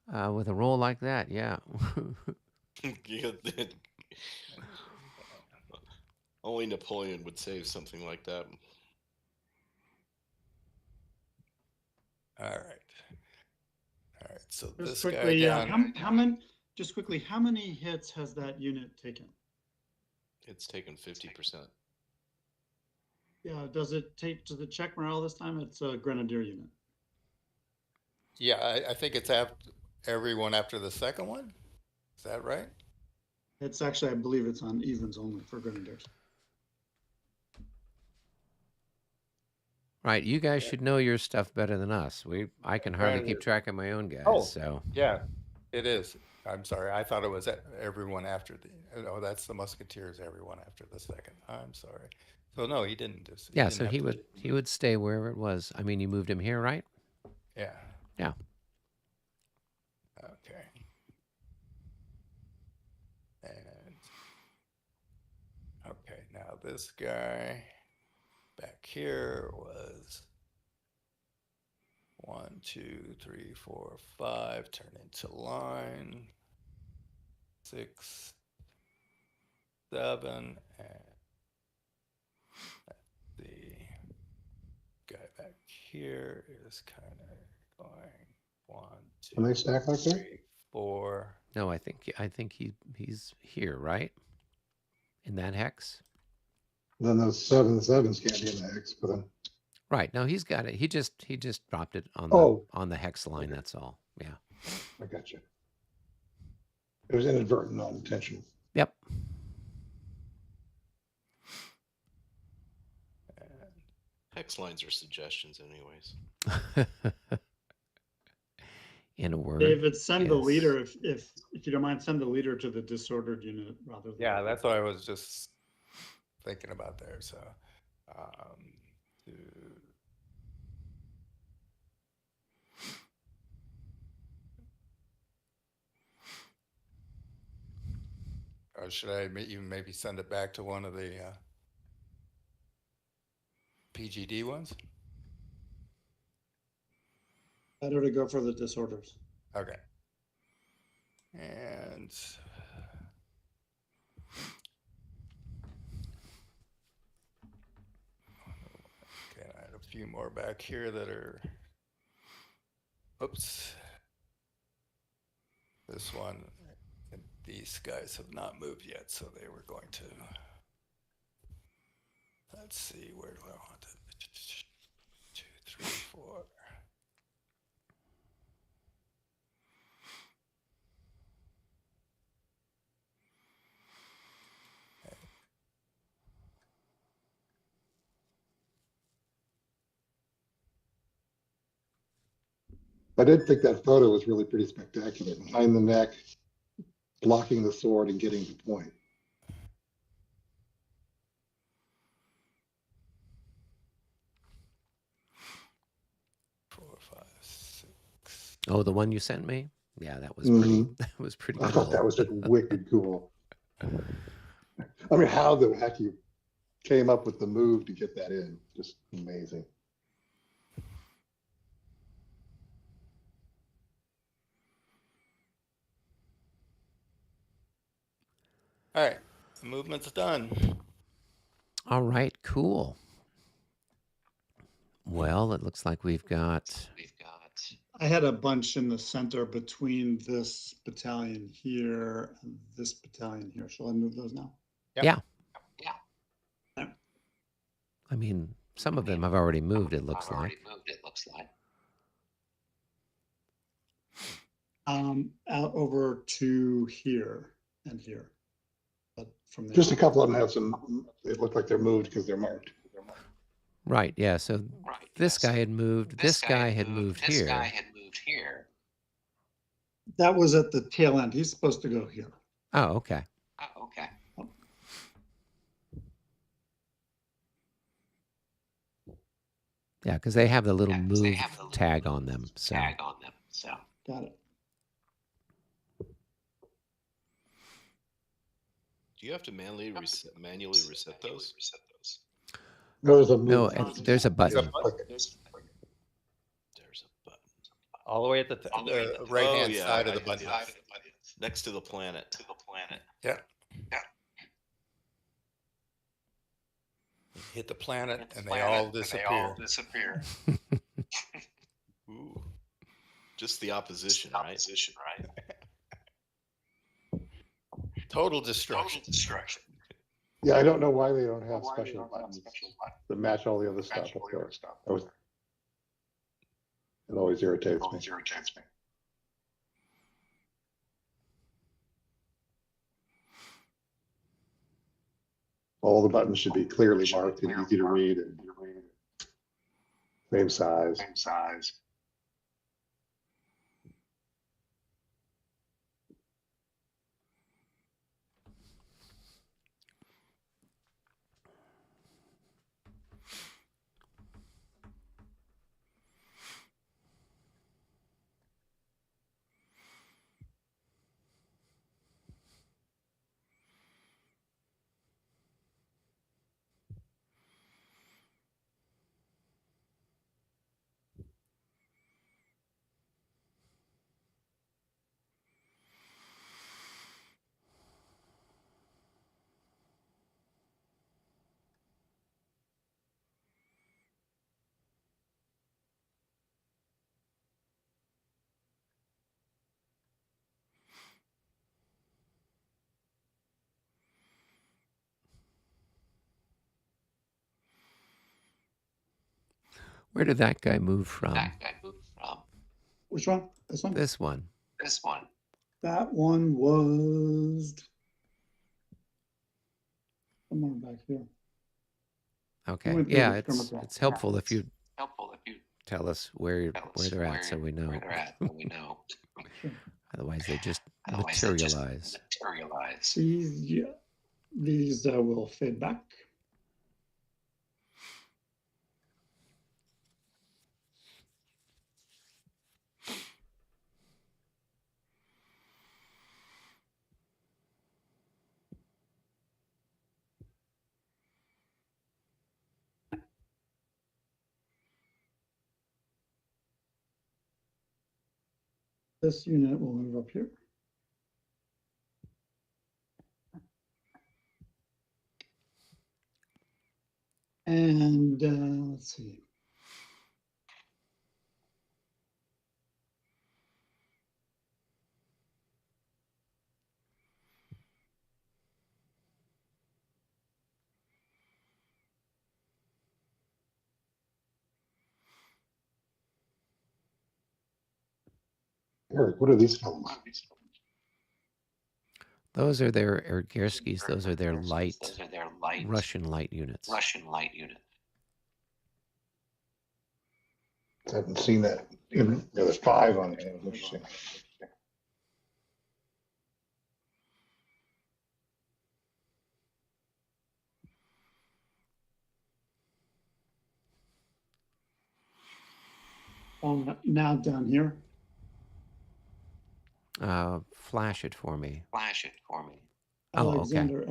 With a roll like that, yeah. Only Napoleon would save something like that. All right. All right. So Just this quickly, guy down. how many hits has that unit taken? It's taken 50%. Yeah, does it check morale this time? It's a grenadier unit. Yeah, I think it's after everyone after the second one. Is that right? It's actually, I believe it's on evens only for grenadiers. Right, you guys should know your stuff better than us. I can hardly keep track of my own guys. Oh. So Yeah, it is. I'm sorry. I thought it was everyone after the. Oh, that's the musketeers. Everyone after the second. I'm sorry. So no, he didn't. yeah, so he would stay wherever it was. I mean, you moved him here, right? Yeah. Yeah. Okay. And okay, now this guy back here was 1, 2, 3, 4, 5. Turn into line 6, 7, and the guy back here is kind of going 1, 2, Can they stack like that? 3, 4. No, I think he's here, right? In that hex. Then those 7s can't be in the hex, but then Right. No, he's got it. He just dropped it on the hex line. Okay. That's all. Yeah. I got you. It was inadvertent, not intentional. Yep. Hex lines are suggestions, anyways. In a word. David, send the yes. leader if you don't mind, send the leader to the disordered unit rather than. Yeah, that's what I was just thinking about there. So, or should I even maybe send it back to one of the PGD ones? Better to go for the disorders. Okay. And okay, I had a few more back here that are. Oops. This one, and these guys have not moved yet, so they were going to. Let's see, where do I want it? 2, 3, 4. I did think that photo was really pretty spectacular. Behind the neck, blocking the sword and getting the point. Oh, the one you sent me? Yeah, that was pretty. That was pretty I cool. thought that was just wicked cool. I mean, how the heck you came up with the move to get that in? Just amazing. All right, the movement's done. All right, cool. Well, it looks like we've got I had a bunch in the center between this battalion here and this battalion here. Shall I move those now? Yep. Yeah. Yeah. I mean, some of them have already moved, it looks like. Out over to here and here. But from there. Just a couple of them have some, it looked like they're moved because they're marked. Right, yeah. So this guy had moved. This guy had moved here. That was at the tail end. He's supposed to go here. Oh, okay. Yeah, because they have the little move tag on them. So Got it. Do you have to manually reset those? No, there's a no, move button. there's a button. There's a button. All the way at the right-hand side of the button. Next to the planet. Yeah. Hit the planet and they all disappear. Ooh. Just the opposition, right? Total destruction. Yeah, I don't know why they don't have special buttons that match all the other stuff up there. It always irritates me. All the buttons should be clearly marked and easy to read and same size. Where did that guy move from? Which one? This one? This one. That one was somewhere back here. Okay. went through Yeah, the skirmish it's helpful if you tell us where they're at so we know. Sure. Otherwise, they just materialize. These will fade back. This unit will move up here. And let's see. Eric, what are these fellows? Those are their Ergerskis. Those are their light Russian light units. I haven't seen that. There's 5 on it. Interesting. Now down here. Flash it for me. Oh, okay. Alexander.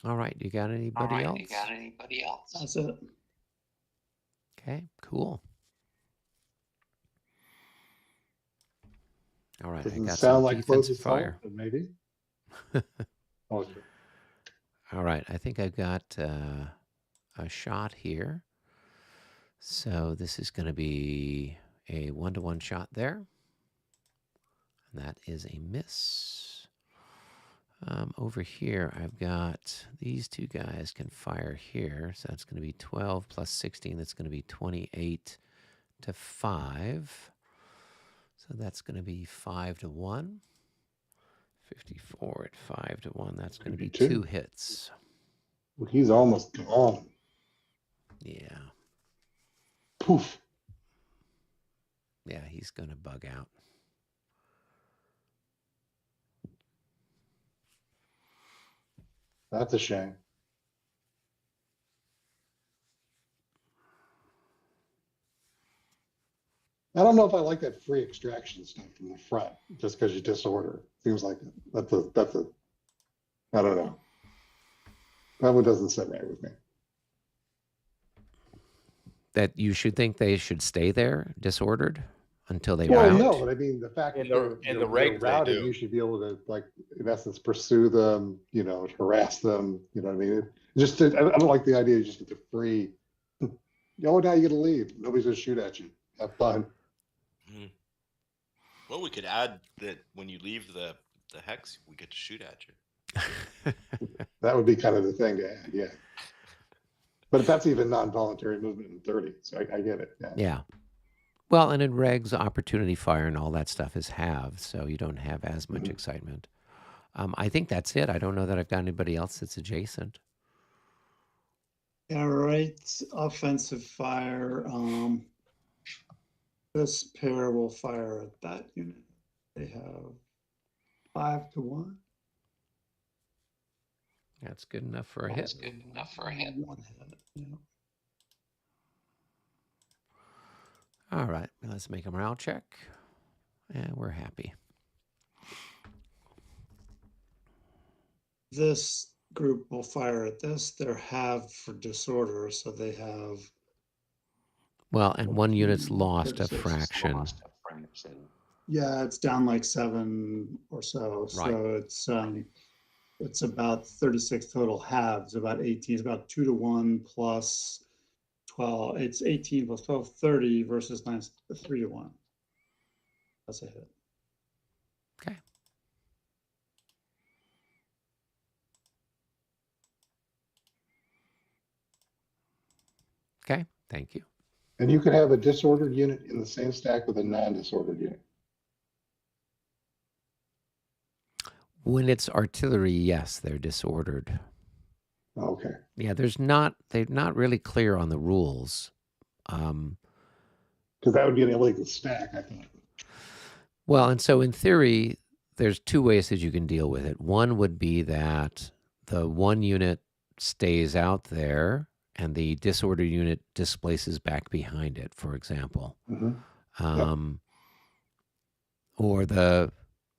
All right. You got anybody else? That's it. Okay, cool. All right, I Doesn't got sound some like defensive close assault, fire. but maybe. Okay. All right, I think I've got a shot here. So this is going to be a 1-to-1 shot there. And that is a miss. Over here, I've got these two guys can fire here. So that's going to be 12 plus 16. That's going to be 28 to 5. So that's going to be 5-to-1. 54 at 5-to-1. That's going to be 2 hits. Well, he's almost gone. Yeah. Poof. Yeah, he's going to bug out. That's a shame. I don't know if I like that free extraction stuff from the front, just because you disorder. Seems like that's a, I don't know. That one doesn't sit right with me. That you should think they should stay there disordered until they Well, rout? no, but I mean, the fact In that the regs, they routed, do. you should be able to, like, in essence, pursue them, you know, harass them, you know what I mean? I don't like the idea you just get to free. Oh, now you get to leave. Nobody's going to shoot at you. Have fun. Mhm. Well, we could add that when you leave the hex, we get to shoot at you. That would be kind of the thing to add, yeah. But that's even non-voluntary movement in 30, so I get it. Yeah. Yeah. Well, and in regs, opportunity fire and all that stuff is halved, so you don't have as much excitement. I think that's it. I don't know that I've got anybody else that's adjacent. All right, offensive fire. This pair will fire at that unit. They have 5-to-1. That's good enough for a hit. One hit. Yeah. All right, let's make a morale check. And we're happy. This group will fire at this. They're halved for disorder, so they have. Well, and one unit's lost a 36. fraction. Yeah, it's down like 7 or so. Right. So it's about 36 total halves, about 18. It's about 2-to-1 plus 12. It's 18 plus 12, 30 versus 3-to-1. That's a hit. Okay. Okay, thank you. And you could have a disordered unit in the same stack with a non-disordered unit. When it's artillery, yes, they're disordered. Okay. Yeah, they're not really clear on the rules. Because that would be an illegal stack, I thought. Well, and so in theory, there's 2 ways that you can deal with it. One would be that the one unit stays out there and the disordered unit displaces back behind it, for example. Or the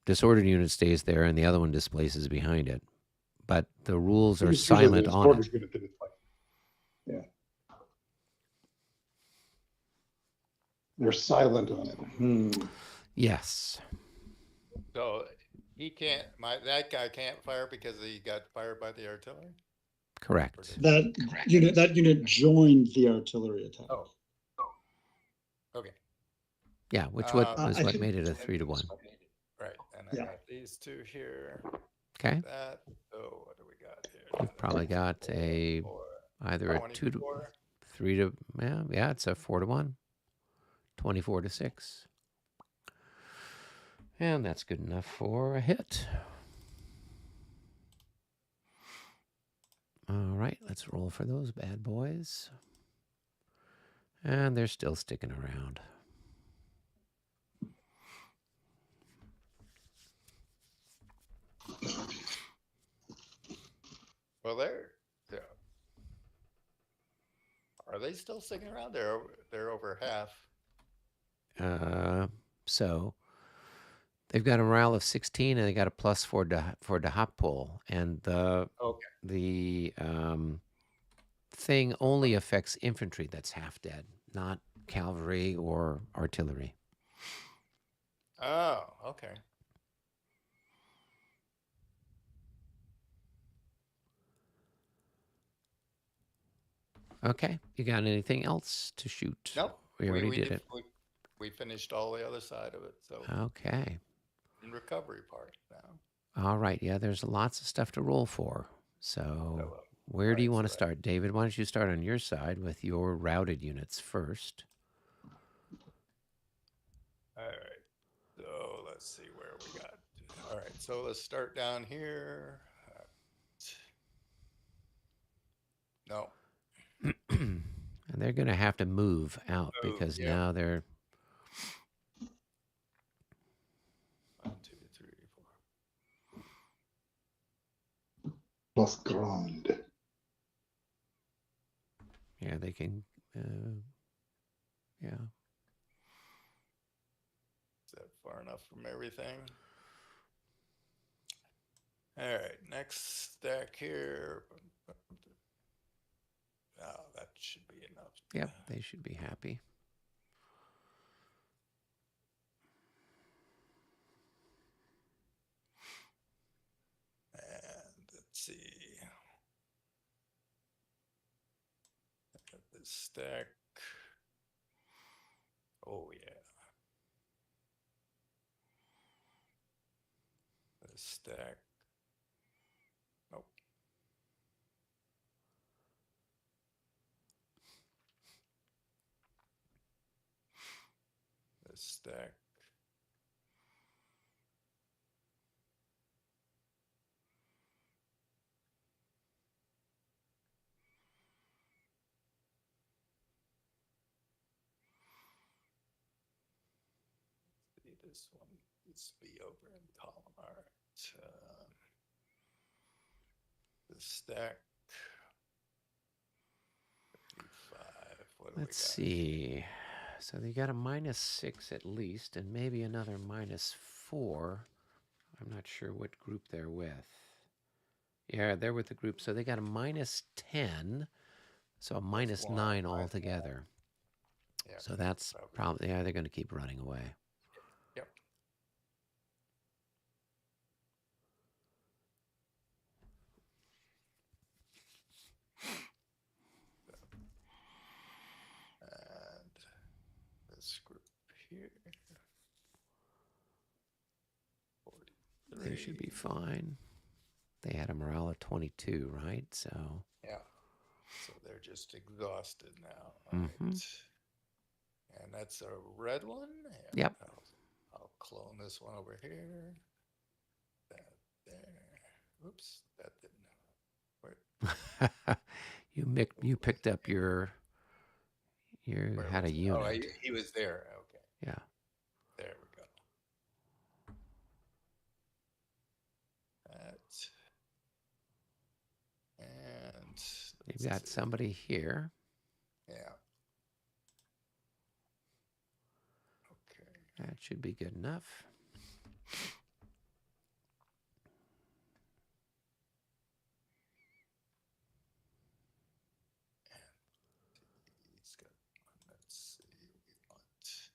disordered unit stays there and the other one displaces behind it. But the rules are It's usually silent the on it. disordered unit that it's like, yeah. They're silent on it. Yes. So he can't. That guy can't fire because he got fired by the artillery. Correct. That unit joined the artillery attack. Oh. Okay. Yeah, which I was what think- made it a 3-to-1. Right. And Yeah. I got these 2 here. Okay. That. Oh, what do we got here? You've probably got either a 2 to 24. 3 to yeah, it's a 4-to-1. 24 to 6. And that's good enough for a hit. All right, let's roll for those bad boys. And they're still sticking around. Well, are they still sticking around? They're over half. So They've got a morale of 16, and they got a plus for the hop pull, and Okay. the thing only affects infantry that's half dead, not cavalry or artillery. Oh, okay. Okay, you got anything else to shoot? Nope. We already did it. We finished all the other side of it. So Okay. in recovery part now. All right. Yeah, there's lots of stuff to roll for. So, where do you right, want to so start, David? Why don't you start on your side with your routed units first? All right. So let's see where we got. All right. So let's start down here. No. And they're going to have to move out Move, because yeah. now they're 1, 2, 3, 4. Plus Grande. yeah, they can yeah. Is that far enough from everything? All right. Next stack here. Oh, that should be enough. Yep, they should be happy. And let's see. Got this stack. Oh yeah. This stack. Nope. This stack. This one needs to be over in column. All right. The stack. 55. What do Let's we got? see. So they got a -6 at least, and maybe another -4. I'm not sure what group they're with. Yeah, they're with the group. So they got a -10. So a -9 altogether. Yeah. So that's probably, yeah, they're going to keep running away. Yep. And this group here. They should be fine. They had a morale of 22, right? So yeah. So they're just exhausted now. Mhm. Right. And that's a red one. And Yep. I'll clone this one over here. That there. Oops, that didn't. Where, you picked up you where had a was it? unit. Oh, he was there. Okay. Yeah. There we go. That. And You've got somebody here. Yeah. Okay. That should be good enough. He's got one. Let's see. We want.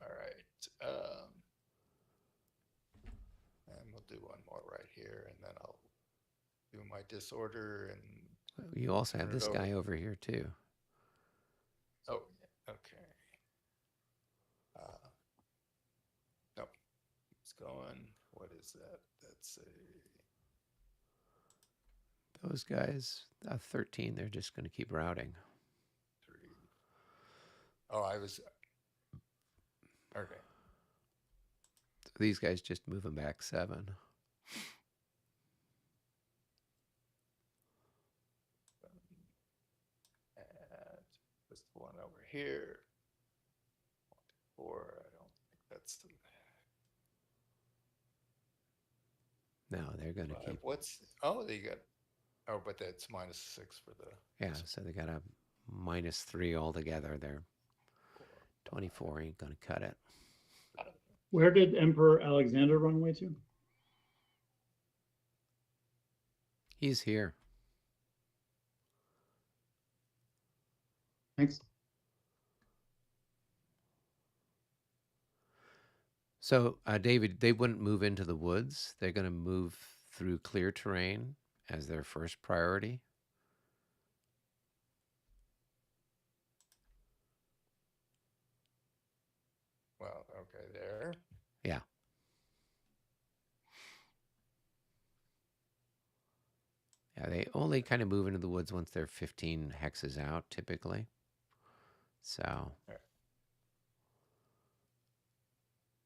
All right. And we'll do one more right here, and then I'll do my disorder and. You also have turn it this guy over here too. Oh, yeah. Okay. Nope. It's going. What is that? That's a. Those guys, 13, they're just going to keep routing. 3. Oh, I was. Okay. So these guys just move them back 7. And this one over here. 4. I don't think that's the. No, they're going to 5. keep. What's. Oh, they got. Oh, but that's -6 for the. Yeah, so they got a -3 altogether. They're 24 ain't gonna cut it. Where did Emperor Alexander run away to? He's here. Thanks. So, David, they wouldn't move into the woods. They're going to move through clear terrain as their first priority. Well, okay, there. Yeah. Yeah, they only kind of move into the woods once they're 15 hexes out, typically. So,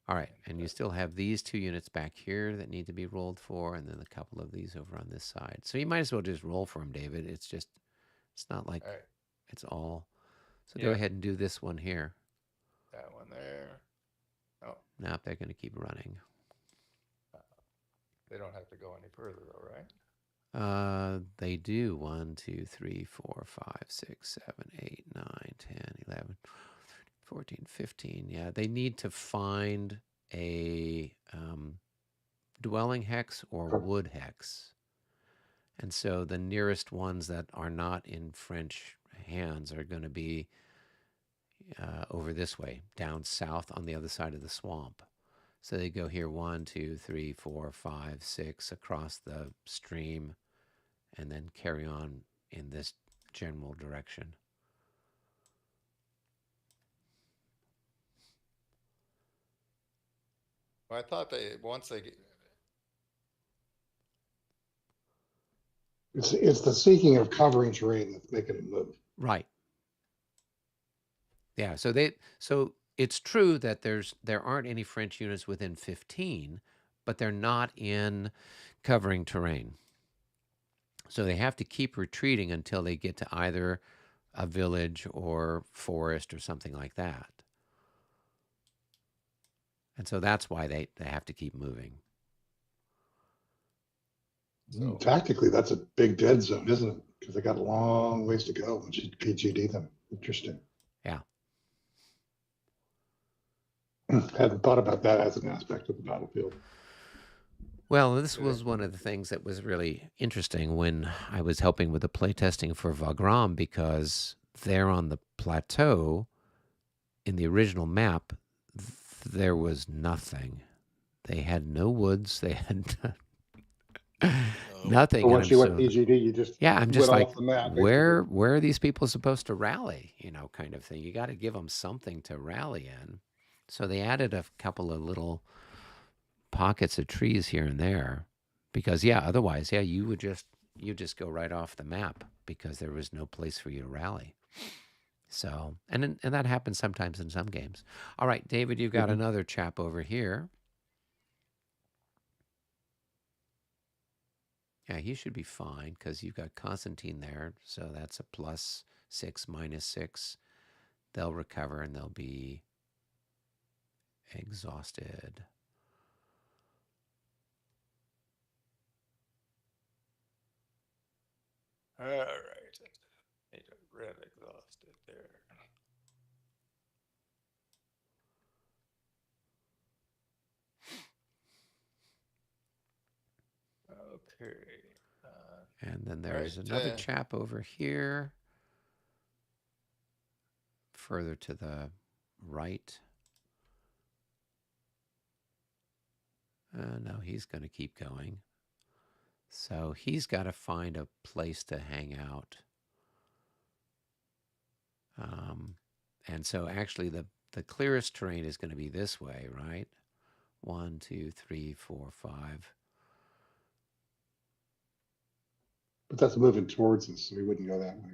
all right, and you still have these 2 units back here that need to be rolled for, and then a couple of these over on this side. So you might as well just roll for them, David. It's not like All right, it's all. So go Yeah. ahead and do this one here. that one there. Oh, Nope, they're going to keep running. they don't have to go any further though, right? They do 1, 2, 3, 4, 5, 6, 7, 8, 9, 10, 11, 14, 15. Yeah, they need to find a dwelling hex or wood hex. And so the nearest ones that are not in French hands are going to be over this way, down south on the other side of the swamp. So they go here 1, 2, 3, 4, 5, 6 across the stream, and then carry on in this general direction. Well, I thought once they get. It's the seeking of covering terrain that's making it move. Right. Yeah, so it's true that there aren't any French units within 15, but they're not in covering terrain. So they have to keep retreating until they get to either a village or forest or something like that. And so that's why they have to keep moving. So Tactically, that's a big dead zone, isn't it? Because they got a long ways to go once you PGD them. Interesting. Yeah. Hadn't thought about that as an aspect of the battlefield. Well, this was one of the things that was really interesting when I was helping with the playtesting for Wagram, because there on the plateau in the original map, there was nothing. They had no woods. They had nothing. But once you went so, PGD, you just I'm just went like, off the map. where are these people supposed to rally? Kind of thing. You got to give them something to rally in. So they added a couple of little pockets of trees here and there, because otherwise, you just go right off the map because there was no place for you to rally. So, and that happens sometimes in some games. All right, David, you've got another chap over here. Yeah, he should be fine because you've got Constantine there. So that's a +6, -6. They'll recover and they'll be exhausted. all right, red exhausted there. Okay. And then there's right, another chap over here, further to the right. No, he's going to keep going. So he's got to find a place to hang out. And so actually the clearest terrain is going to be this way, right? 1, 2, 3, 4, 5. But that's moving towards us, so we wouldn't go that way.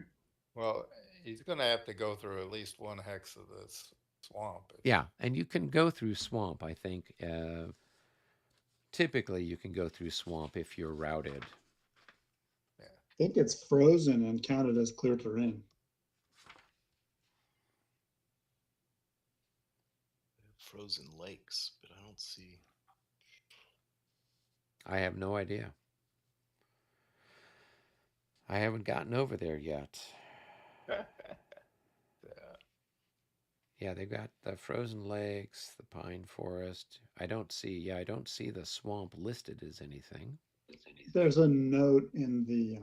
Well, he's going to have to go through at least one hex of this swamp. Yeah, and you can go through swamp, I think. Typically, you can go through swamp if you're routed. I think it's frozen and counted as clear terrain. Frozen lakes, but I don't see. I have no idea. I haven't gotten over there yet. Yeah. Yeah, they've got the frozen lakes, the pine forest. I don't see the swamp listed as anything. There's a note in the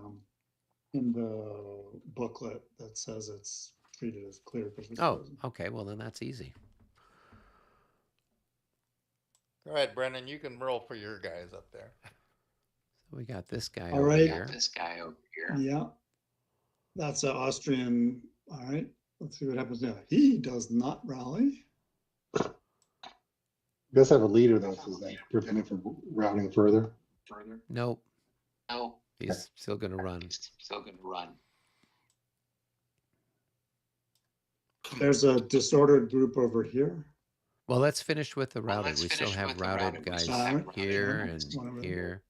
booklet that says it's treated as clear because it's Oh, frozen. okay. Well, then that's easy. Go ahead, Brennan. You can roll for your guys up there. So we got this guy All over right. here. Yeah, that's an Austrian. All right, let's see what happens now. He does not rally. You guys have a leader though, so does that prevent him from routing further? Nope. He's still going to run. There's a disordered group over here. Well, let's finish with the routed. We still have routed guys Alright. here Yeah, and one over there.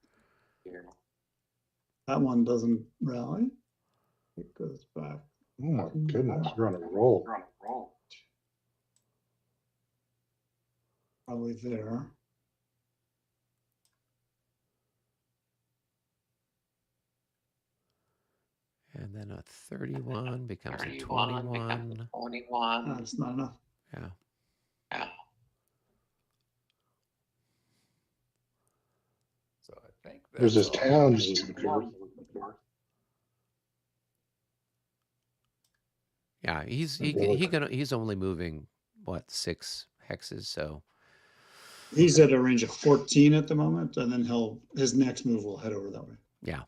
here. That one doesn't rally. It goes back. Oh my goodness, you're on a roll. Probably there. And then a 31 becomes a 21. That's not enough. Yeah. So I think There's this all. town just to the north. Yeah, he's only moving what 6 hexes, so He's at a range of 14 at the moment, and then his next move will head over that way. yeah.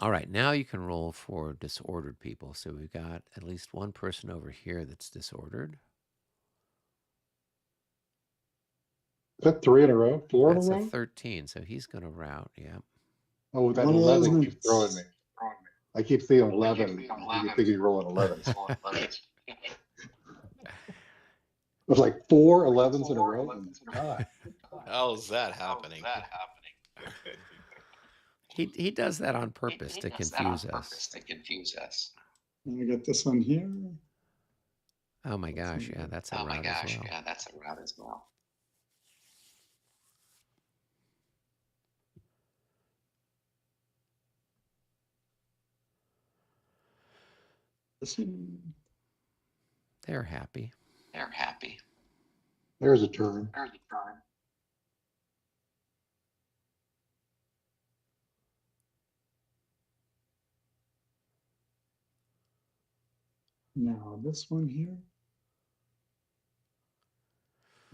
All right, now you can roll for disordered people. So we've got at least one person over here that's disordered. Is that 3 in a row? 4 in a That's a row? 13, so he's going to route. Yeah. Oh, that One of those 11 keeps ones. throwing me. I keep seeing 11. You think he's rolling 11. It was like 4 11s in a row. God. How's that happening? He does that on purpose to confuse us. And we got this one here. Oh my gosh, yeah, that's a route as well. This one. They're happy. There's a turn. Now this one here.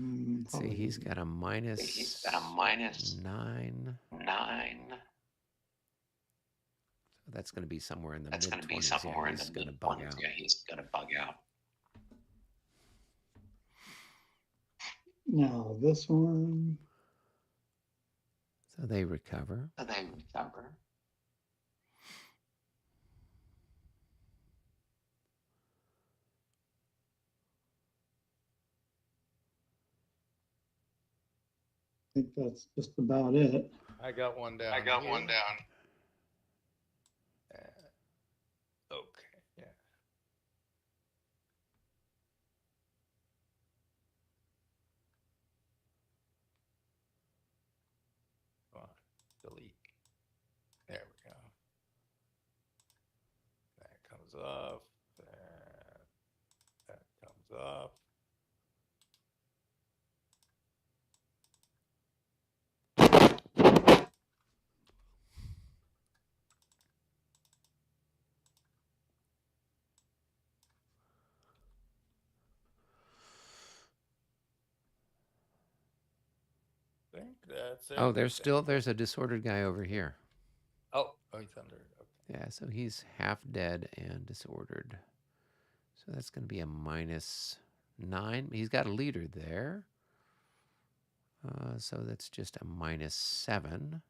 Let's see, he's got a minus 9. So that's going to be somewhere in the mid 20s. Yeah, he's going to bug out. Now this one. So they recover. I think that's just about it. I got one down. here. Okay. Yeah. Come on. Delete. There we go. That comes off. That comes off. I think that's it. Oh, there's a disordered guy over here. Oh, he's under. Okay. Yeah, so he's half dead and disordered. So that's going to be a minus 9. He's got a leader there. So that's just a minus 7.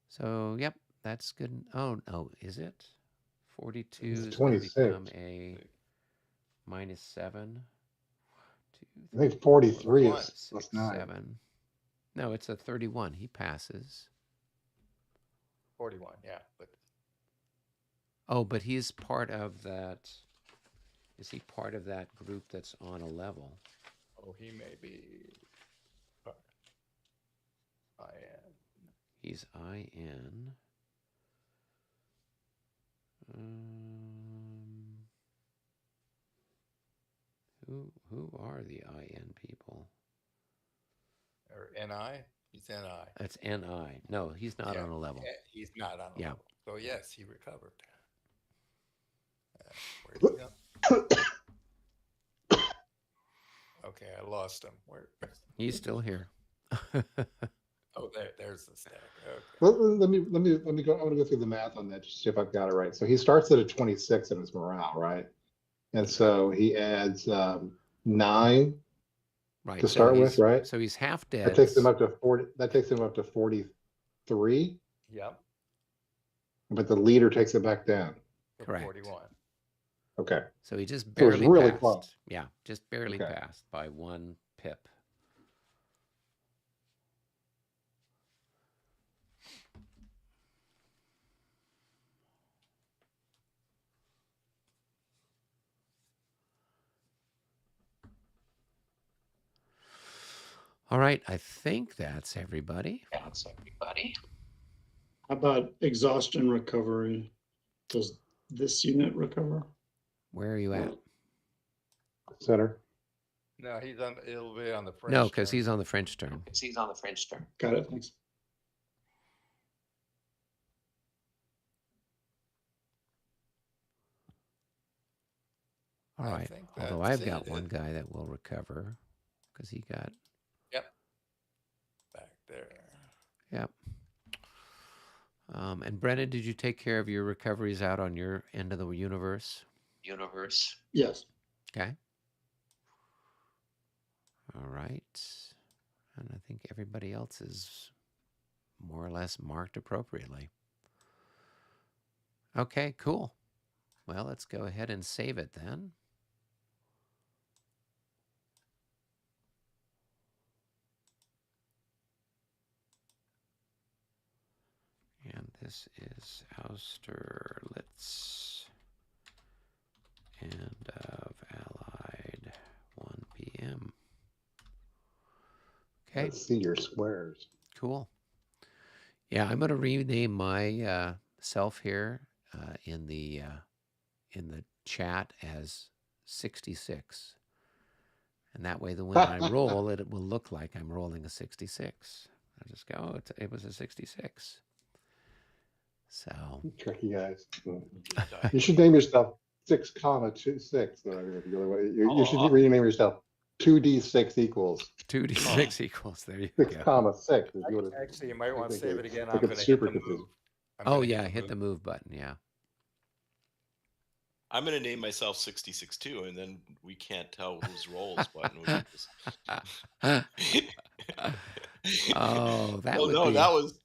So, yep, that's good. Oh, no, is it? 42 It's is going to 26. become a minus 7. I think 43 5, is 6, plus 9. 7. No, it's a 31. He passes. 41, yeah. But Oh, but he's part of that. Is he part of that group that's on a level? oh, he may be. I am. He's IN. Who are the IN people? Or NI? He's NI. That's NI. No, he's not Yeah, on a level. He's not on a Yeah. level. So yes, he recovered. Where'd he go? Okay, I lost him. Where? He's still here. Oh, there's the stack. Okay. Let me go. I'm gonna go through the math on that just to see if I've got it right. So he starts at a 26 in his morale, right? And so he adds 9 Right. to so start with, he's- right? So he's half That dead. takes him up to 40. That takes him up to 43, Yep. but the leader takes it back down. to Correct. 41. Okay. So he just So it's barely really passed. close. Yeah, just barely Okay. passed by 1 pip. All right, I think that's everybody. How about exhaustion recovery? Does this unit recover? Where are you at? Center. No, it'll be on the French. No, because turn. he's on the French turn. Got it, thanks. All I right. think Although that's I've got it. one guy that will recover because he got. Back there. Yep. And Brennan, did you take care of your recoveries out on your end of the universe? Yes. Okay. All right. And I think everybody else is more or less marked appropriately. Okay, cool. Well, let's go ahead and save it then. And this is Austerlitz. End of Allied 1 p.m. Okay, Let's see your squares. cool. Yeah, I'm going to rename my self here in the chat as 66. And that way, when I roll, it will look like I'm rolling a 66. I'll just go, oh, it was a 66. So, Tricky guys. Die. You should name yourself 6,26. You should rename yourself 2D6 equals 2d6 equals, there you 6, go. comma 6. If you would've- Actually, you might want to think save it it's- again. I I'm think going it's to hit super the confusing. move. I'm Oh, gonna yeah, hit hit the move button, yeah. I'm gonna name myself 66 too, and then we can't tell whose rolls button. We can just... Oh, that Oh would no, be... that was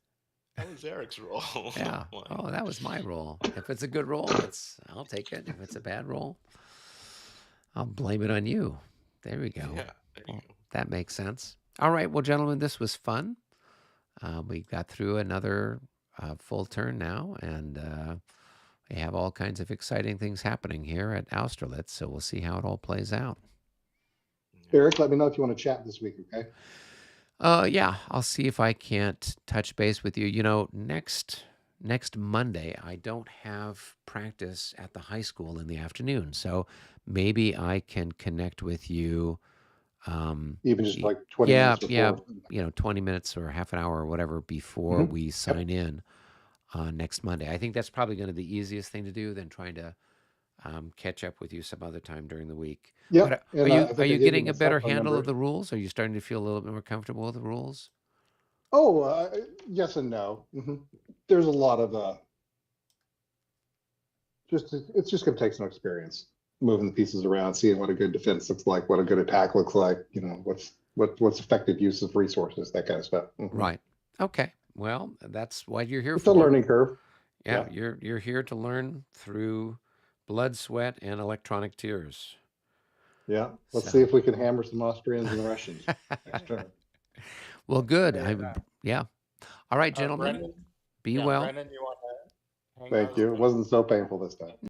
Eric's roll. Yeah. Mine. Oh, that was my roll. If it's a good roll, I'll take it. If it's a bad roll, I'll blame it on you. There we go. Yeah, there you Well, go. that makes sense. All right. Well, gentlemen, this was fun. We got through another full turn now, and we have all kinds of exciting things happening here at Austerlitz. So we'll see how it all plays out. Eric, let me know if you want to chat this week, okay? Yeah, I'll see if I can't touch base with you. You know, next Monday, I don't have practice at the high school in the afternoon, so maybe I can connect with you. Even just like 20 minutes before. Yeah, 20 minutes or half an hour or whatever before we sign in next Monday. I think that's probably going to be the easiest thing to do than trying to catch up with you some other time during the week. Yep. But and I think are I you gave getting my a better cell phone handle number. of the rules? Are you starting to feel a little bit more comfortable with the rules? Oh, yes and no. There's a lot of it's just going to take some experience moving the pieces around, seeing what a good defense looks like, what a good attack looks like, you know, what's effective use of resources, that kind of stuff. Right. Okay. Well, that's what you're here It's for. a learning curve. Yeah, you're here to learn through blood, sweat, and electronic tears. Yeah. Let's So- see if we can hammer some Austrians and Russians next turn. Well, good. Hey, Yeah. All right, gentlemen. Brendan, Be well. Brendan, you want to hang Thank on? you. It wasn't so painful this time.